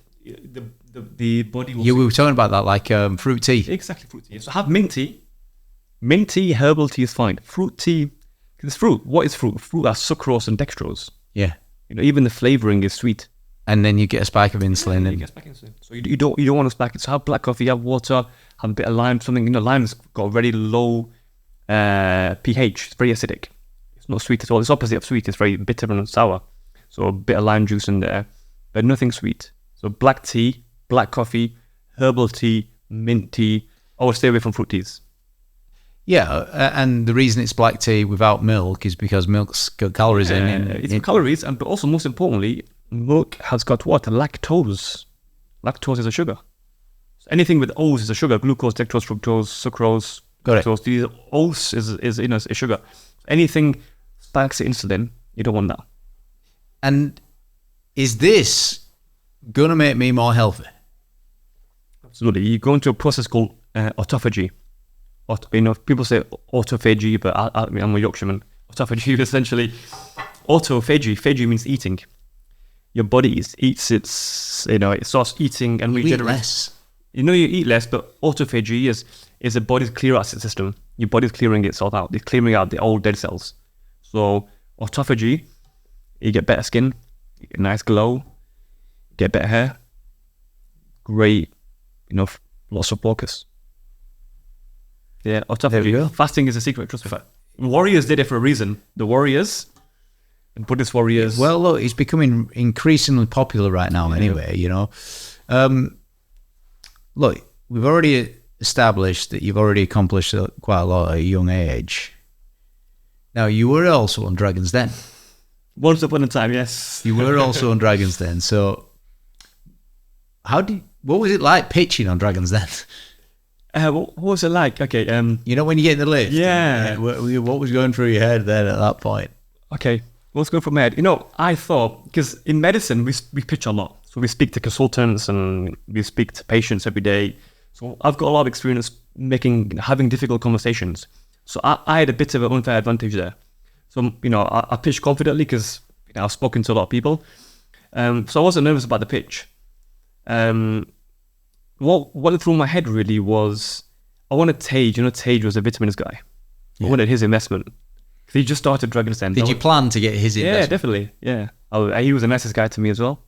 body will... Yeah, we were talking about that, like fruit tea. Exactly, fruit tea. So have mint tea. Mint tea, herbal tea is fine. Fruit tea, because it's fruit. What is fruit? Fruit has sucrose and dextrose. Yeah. Even the flavoring is sweet. And then you get a spike of insulin. You get a spike of insulin. So you don't want to spike it. So have black coffee, have water, have a bit of lime, something. Lime's got a very low pH. It's very acidic. It's not sweet at all. It's opposite of sweet. It's very bitter and sour. So a bit of lime juice in there, but nothing sweet. So black tea, black coffee, herbal tea, mint tea. I would stay away from fruit teas. Yeah, and the reason it's black tea without milk is because milk's got calories in. It's calories, but also most importantly, milk has got what? Lactose. Lactose is a sugar. So anything with O's is a sugar. Glucose, dextrose, fructose, sucrose. Got it. So the O's is a sugar. Anything spikes the insulin, you don't want that. And is this going to make me more healthy? Absolutely. You go into a process called autophagy. People say autophagy, but I'm a Yorkshireman. Autophagy is essentially autophagy. Phagy means eating. Your body eats its, it starts eating and regenerates. Eat less. You eat less, but autophagy is a body's clear out system. Your body's clearing itself out. It's clearing out the old dead cells. So autophagy, you get better skin, you get a nice glow, you get better hair, great, lots of focus. Yeah, autophagy. Fasting is a secret. Trust me. Warriors did it for a reason. The warriors, and Buddhist warriors. Well, look, it's becoming increasingly popular right now. Anyway, look, we've already established that you've already accomplished quite a lot at a young age. Now, you were also on Dragon's Den. Once upon a time, yes. You were also on Dragon's Den. So what was it like pitching on Dragon's Den? What was it like? Okay. You know, when you get in the lift? Yeah. What was going through your head then at that point? Okay. What's going from my head? You know, I thought, because in medicine, we pitch a lot. So we speak to consultants and we speak to patients every day. So I've got a lot of experience having difficult conversations. So I had a bit of an unfair advantage there. So, you know, I pitched confidently because, you know, I've spoken to a lot of people. So I wasn't nervous about the pitch. What went through my head really was, I wanted Tage. You know, Tage was a vitamins guy. I wanted his investment. Because he just started Dragon's Den. Did you plan to get his investment? Yeah, definitely. Yeah. He was the nicest guy to me as well.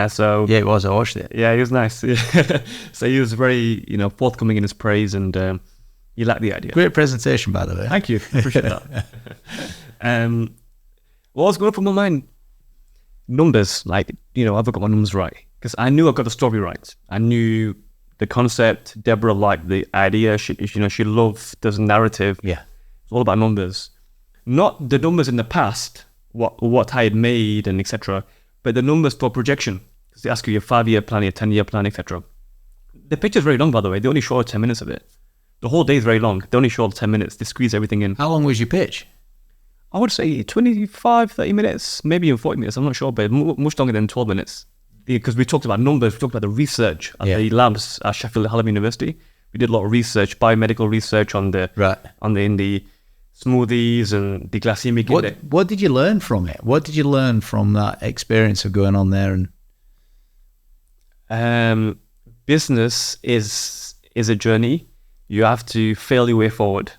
So yeah, it was. I watched it. Yeah, he was nice. So he was very, you know, forthcoming in his praise, and he liked the idea. Great presentation, by the way. Thank you. Appreciate that. What was going through my mind? Numbers. Like, you know, have I got my numbers right? Because I knew I got the story right. I knew the concept. Deborah liked the idea. She loved the narrative. Yeah. It's all about numbers. Not the numbers in the past, what I had made and etc., but the numbers for projection. Because they ask you your 5-year plan, your 10-year plan, etc. The picture's very long, by the way. They only show 10 minutes of it. The whole day is very long. They only show 10 minutes. They squeeze everything in. How long was your pitch? I would say 25, 30 minutes, maybe even 40 minutes. I'm not sure, but much longer than 12 minutes. Because we talked about numbers, we talked about the research at the labs at Sheffield Hallam University. We did a lot of research, biomedical research in the smoothies and the glycemic index. What did you learn from it? What did you learn from that experience of going on there? And business is a journey. You have to fail your way forward.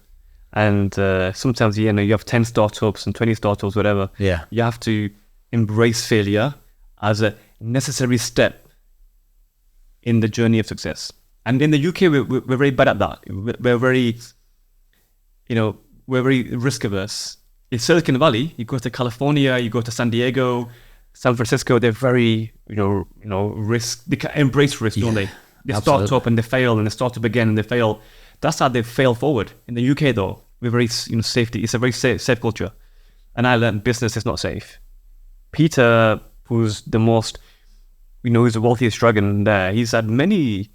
And sometimes, you know, you have 10 startups and 20 startups, whatever. Yeah. You have to embrace failure as a necessary step in the journey of success. And in the UK, we're very bad at that. We're very, you know, we're very risk averse. In Silicon Valley, you go to California, you go to San Diego, San Francisco, they're very, you know, risk, they can embrace risk, don't they? They start up and they fail, and they start up again and they fail. That's how they fail forward. In the UK though, we're very, you know, safety. It's a very safe culture. And I learned business is not safe. Peter, who's the most, you know, he's the wealthiest dragon there. He's had many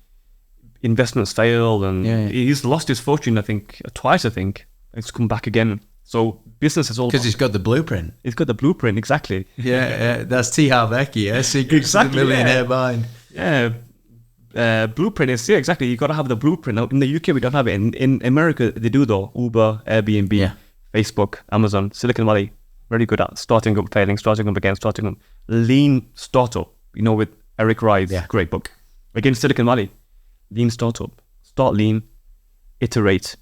investments fail, and he's lost his fortune, I think, twice, It's come back again. So business is all because he's got the blueprint. He's got the blueprint, exactly. Yeah, that's T. Harv Eker, Secrets of the Millionaire Mind. Yeah. Blueprint is, yeah, exactly. You got to have the blueprint. Now, in the UK, we don't have it. In America, they do though. Uber, Airbnb, Facebook, Amazon, Silicon Valley, very good at starting up, failing, starting up again, starting up. Lean startup, you know, with Eric Rice, great book. Again, Silicon Valley, lean startup. Start lean, iterate,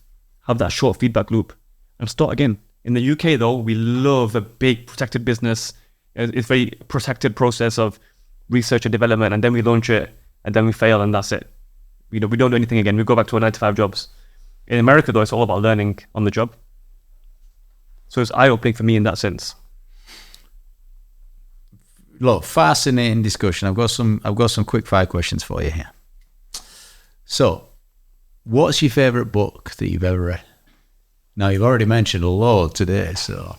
have that short feedback loop, and start again. In the UK though, we love a big protected business. It's a very protected process of research and development, and then we launch it, and then we fail, and that's it. You know, we don't do anything again. We go back to our 9-to-5 jobs. In America, though, it's all about learning on the job. So it's eye-opening for me in that sense. Look, fascinating discussion. I've got some quick fire questions for you here. So, what's your favorite book that you've ever read? Now, you've already mentioned a lot today, so.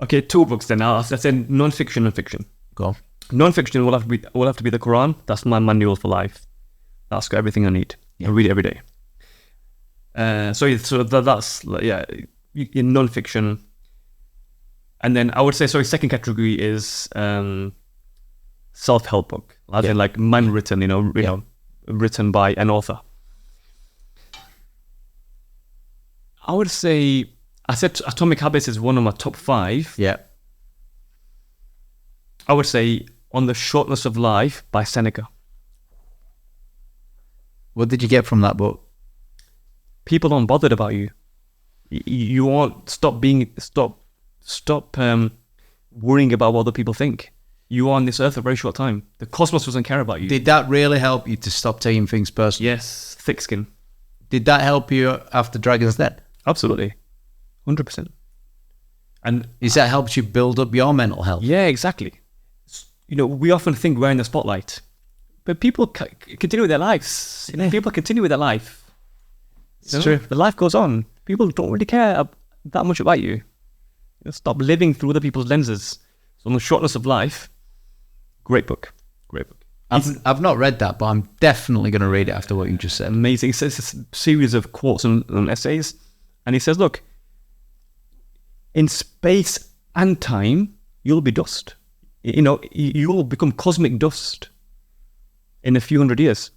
Okay, 2 books then. I'll say non-fiction and fiction. Go on. Non-fiction will have to be the Quran. That's my manual for life. That's got everything I need. I read it every day. So that's in non-fiction. And then I would say, second category is self-help book, as in like man written, written by an author. I would say, I said Atomic Habits is one of my top 5. Yeah. I would say On the Shortness of Life by Seneca. What did you get from that book? People aren't bothered about you. You won't stop worrying about what other people think. You are on this earth a very short time. The cosmos doesn't care about you. Did that really help you to stop taking things personally? Yes, thick skin. Did that help you after Dragon's Den? Absolutely, 100%. And is that helped you build up your mental health? Yeah, exactly. We often think we're in the spotlight, but people continue with their lives. People continue with their life. It's true. The life goes on. People don't really care that much about you. Stop living through other people's lenses. So on the shortness of life, great book. I've not read that, but I'm definitely going to read it after what you just said. Amazing. It's a series of quotes and essays. And he says, look, in space and time, you'll be dust. You'll become cosmic dust in a few hundred years.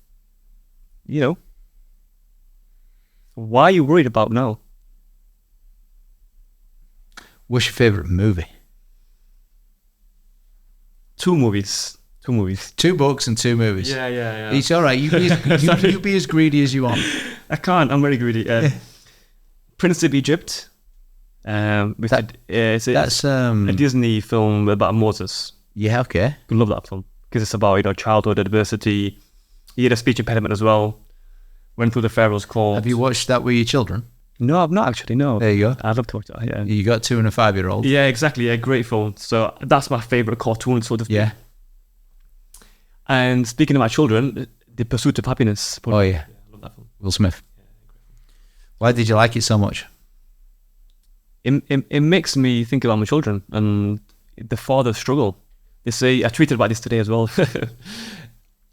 Why are you worried about now? What's your favourite movie? Two movies. 2 books and 2 movies. Yeah. It's all right. You be as greedy as you want. I can't. I'm very greedy. Prince of Egypt. It's a Disney film about Moses. Yeah, okay. I love that film because it's about childhood adversity. He had a speech impediment as well. Went through the Pharaoh's court. Have you watched that with your children? No, I've not actually. No. There you go. I'd love to watch that. Yeah. You got 2 and a 5-year-old. Yeah, exactly. Yeah, great film. So that's my favorite cartoon sort of. Yeah. And speaking of my children, The Pursuit of Happiness. Oh yeah. I love that film. Will Smith. Why did you like it so much? It makes me think about my children and the father's struggle. They say, I tweeted about this today as well.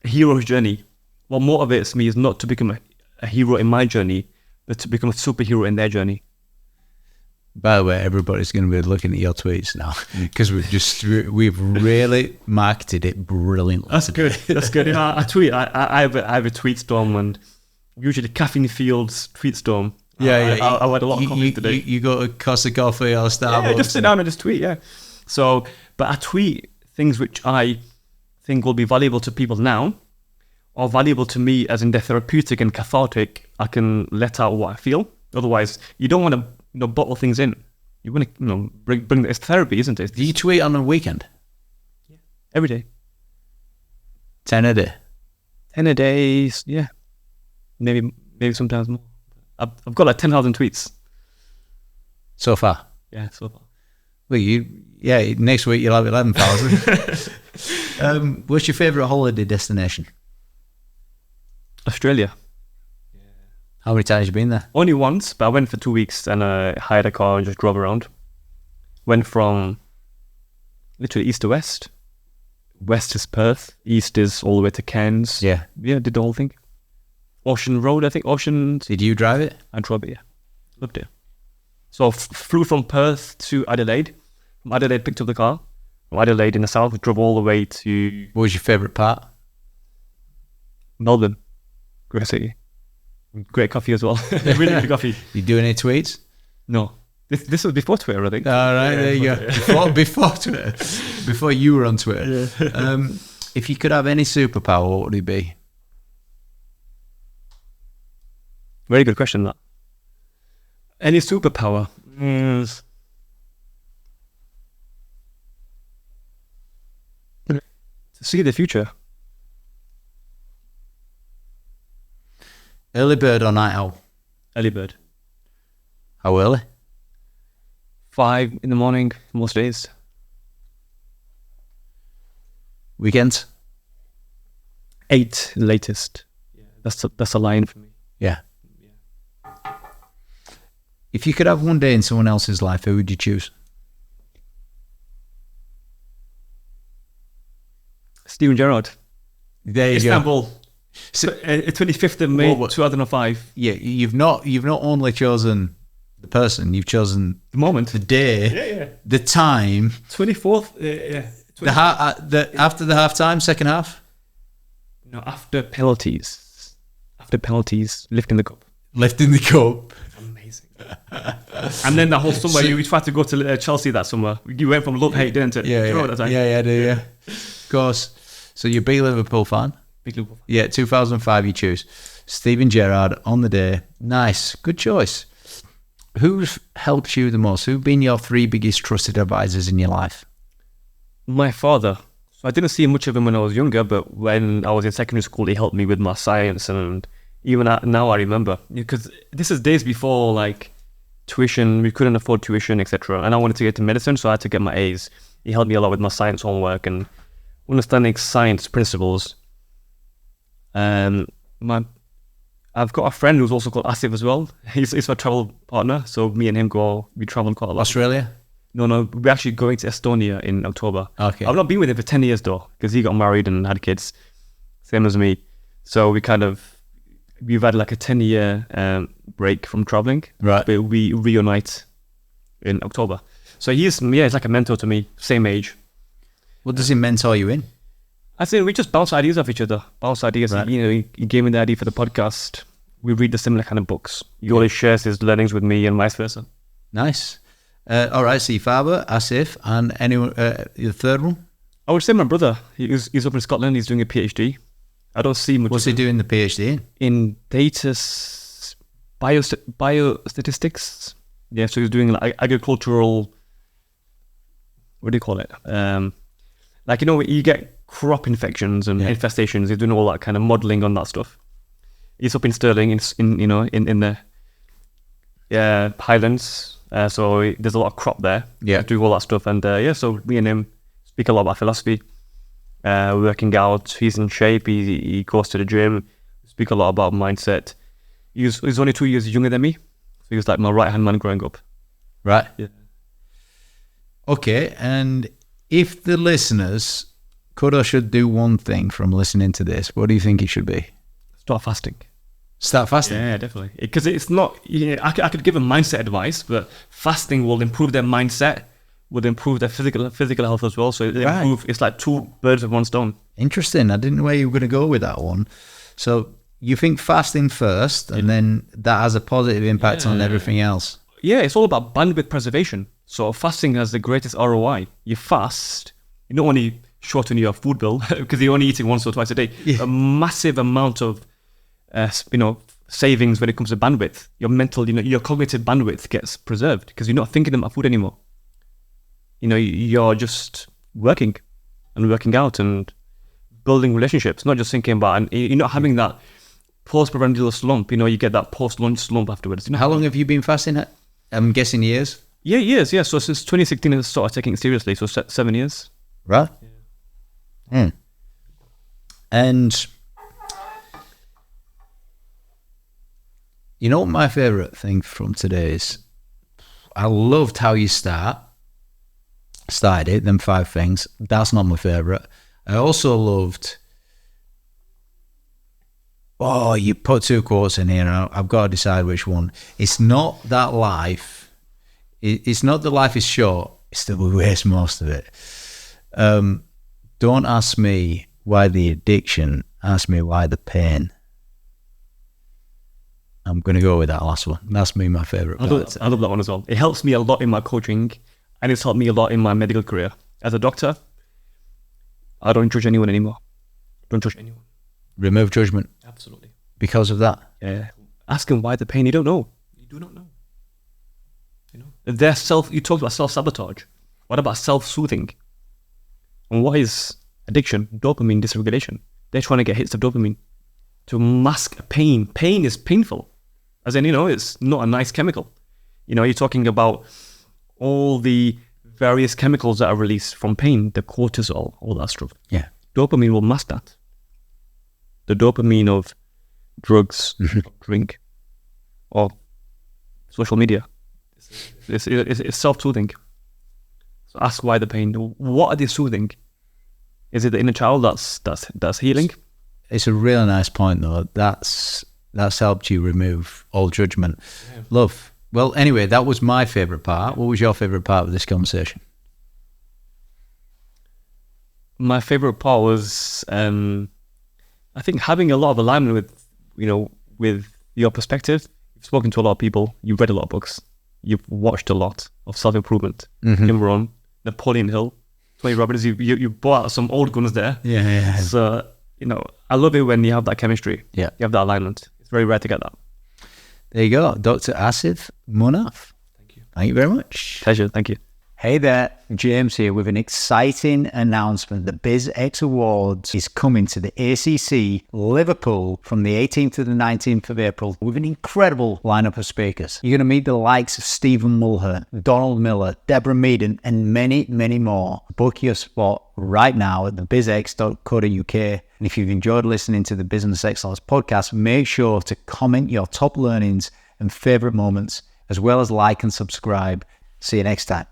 Hero's journey. What motivates me is not to become a hero in my journey, but to become a superhero in their journey. By the way, everybody's going to be looking at your tweets now because we've really marketed it brilliantly. That's good. That's good. I tweet. I have a tweet storm, and usually Caffeine Fields tweet storm. Yeah. I had a lot of coffee today. You go to Costa Coffee or Starbucks. Yeah, just sit down and just tweet. Yeah. So, but I tweet things which I think will be valuable to people now, or valuable to me as in they're therapeutic and cathartic. I can let out what I feel. Otherwise, you don't want to bottle things in. You want to bring it's therapy, isn't it? Do you tweet on a weekend? Yeah. Every day. 10 a day. 10 a day. Yeah. Maybe sometimes more. I've got like 10,000 tweets so far. Yeah, so far. Well, next week you'll have 11,000. What's your favourite holiday destination? Australia. How many times have you been there? Only once, but I went for 2 weeks and I hired a car and just drove around. Went from literally east to west. West is Perth. East is all the way to Cairns. Yeah. Yeah, did the whole thing. Ocean Road, I think. Ocean. Did you drive it? I drove it, yeah. Loved it. So flew from Perth to Adelaide. From Adelaide, picked up the car. From Adelaide in the south, drove all the way to... What was your favourite part? Melbourne. Great city. Great coffee as well. Really good coffee. You doing any tweets? No. This was before Twitter, I think. All right, there you go. Before Twitter. Before you were on Twitter. Yeah. If you could have any superpower, what would it be? Very good question, that. Any superpower? To see the future. Early bird or night owl? Early bird. How early? 5 in the morning, most days. Weekends? 8 latest. Yeah, that's a line for me. Yeah. If you could have one day in someone else's life, who would you choose? Steven Gerrard. There you Istanbul. go. So, 25th of May, 2005. Yeah, you've not only chosen the person, you've chosen the moment, the day, the time. 24th. After the half time, second half. No, after penalties. Lifting the cup. Amazing. And then that whole summer, you tried to go to Chelsea that summer. You went from love hate, didn't it? Yeah, that time? Yeah, I do. Yeah, of course. So you're a big Liverpool fan. Yeah, 2005 you choose. Steven Gerrard on the day. Nice. Good choice. Who's helped you the most? Who've been your 3 biggest trusted advisors in your life? My father. So I didn't see much of him when I was younger, but when I was in secondary school, he helped me with my science. And even now I remember. Because this is days before, like, tuition. We couldn't afford tuition, etc. And I wanted to get to medicine, so I had to get my A's. He helped me a lot with my science homework and understanding science principles. I've got a friend who's also called Asif as well. He's my travel partner, so me and him we travel quite a lot. Australia? No, we're actually going to Estonia in October. Okay. I've not been with him for 10 years though, because he got married and had kids, same as me. So we've had like a 10-year break from traveling. Right. But we reunite in October. So he's like a mentor to me, same age. What does he mentor you in? I think we just bounce ideas off each other. Right. He gave me the idea for the podcast. We read the similar kind of books. He always shares his learnings with me and vice versa. Nice. All right, so your father, Asif, and anyone, the third one? I would say my brother. He's up in Scotland. He's doing a PhD. I don't see much. What's he doing the PhD in? In data biostatistics. Yeah, so he's doing like agricultural, what do you call it? Like, you get crop infections and infestations. He's doing all that kind of modeling on that stuff. He's up in Stirling in the Highlands. So there's a lot of crop there. Yeah. Doing all that stuff. And so me and him speak a lot about philosophy, working out. He's in shape. He goes to the gym. Speak a lot about mindset. He's only 2 years younger than me. So he was like my right-hand man growing up. Right. Yeah. Okay, and if the listeners could or should do one thing from listening to this, what do you think it should be? Start fasting. Start fasting? Yeah, definitely. Because it's not, I could give them mindset advice, but fasting will improve their mindset, would improve their physical health as well. So it's like two birds with one stone. Interesting. I didn't know where you were going to go with that one. So you think fasting first, and then that has a positive impact on everything else? Yeah, it's all about bandwidth preservation. So fasting has the greatest ROI. You fast, you not only shorten your food bill, because you're only eating once or twice a day, a massive amount of savings when it comes to bandwidth. Your mental, your cognitive bandwidth gets preserved because you're not thinking about food anymore. You're just working and working out and building relationships, not just thinking about, and you're not having that post-prandial slump. You get that post-lunch slump afterwards. How long have you been fasting? I'm guessing years? Yeah, years, yeah. So since 2016, I started taking it seriously, so 7 years. Right. Yeah. And you know what my favourite thing from today is? I loved how you started it, them 5 things. That's not my favourite. I also loved, you put 2 quotes in here, and I've got to decide which one. It's not that life, it's not that life is short, it's that we waste most of it. Don't ask me why the addiction, ask me why the pain. I'm going to go with that last one. That's my favourite part. I love that one as well. It helps me a lot in my coaching, and it's helped me a lot in my medical career. As a doctor, I don't judge anyone anymore. Don't judge anyone. Remove judgment. Absolutely. Because of that. Yeah. Ask them why the pain. You don't know. You do not know. You talked about self-sabotage. What about self-soothing? And what is addiction? Dopamine dysregulation. They're trying to get hits of dopamine to mask pain. Pain is painful. As in, it's not a nice chemical. You're talking about all the various chemicals that are released from pain, the cortisol, all that stuff. Yeah. Dopamine will mask that. The dopamine of drugs, drink, or social media. It's self-soothing. So ask why the pain. What are they soothing? Is it the inner child that's healing? It's a really nice point, though. That's helped you remove all judgment. Yeah. Love. Well, anyway, that was my favourite part. What was your favourite part of this conversation? My favourite part was, I think, having a lot of alignment with your perspective. You've spoken to a lot of people. You've read a lot of books. You've watched a lot of self-improvement. Jim Rohn, Napoleon Hill, Tony Robbins. You bought out some old guns there. Yeah. So, I love it when you have that chemistry. Yeah. You have that alignment. It's very rare to get that. There you go. Dr. Asif Munaf. Thank you. Thank you very much. Pleasure. Thank you. Hey there, James here with an exciting announcement. The BizX Awards is coming to the ACC Liverpool from the 18th to the 19th of April with an incredible lineup of speakers. You're going to meet the likes of Stephen Mulhern, Donald Miller, Deborah Meaden, and many, many more. Book your spot right now at the bizx.co.uk. And if you've enjoyed listening to the Business Excellence podcast, make sure to comment your top learnings and favorite moments, as well as like and subscribe. See you next time.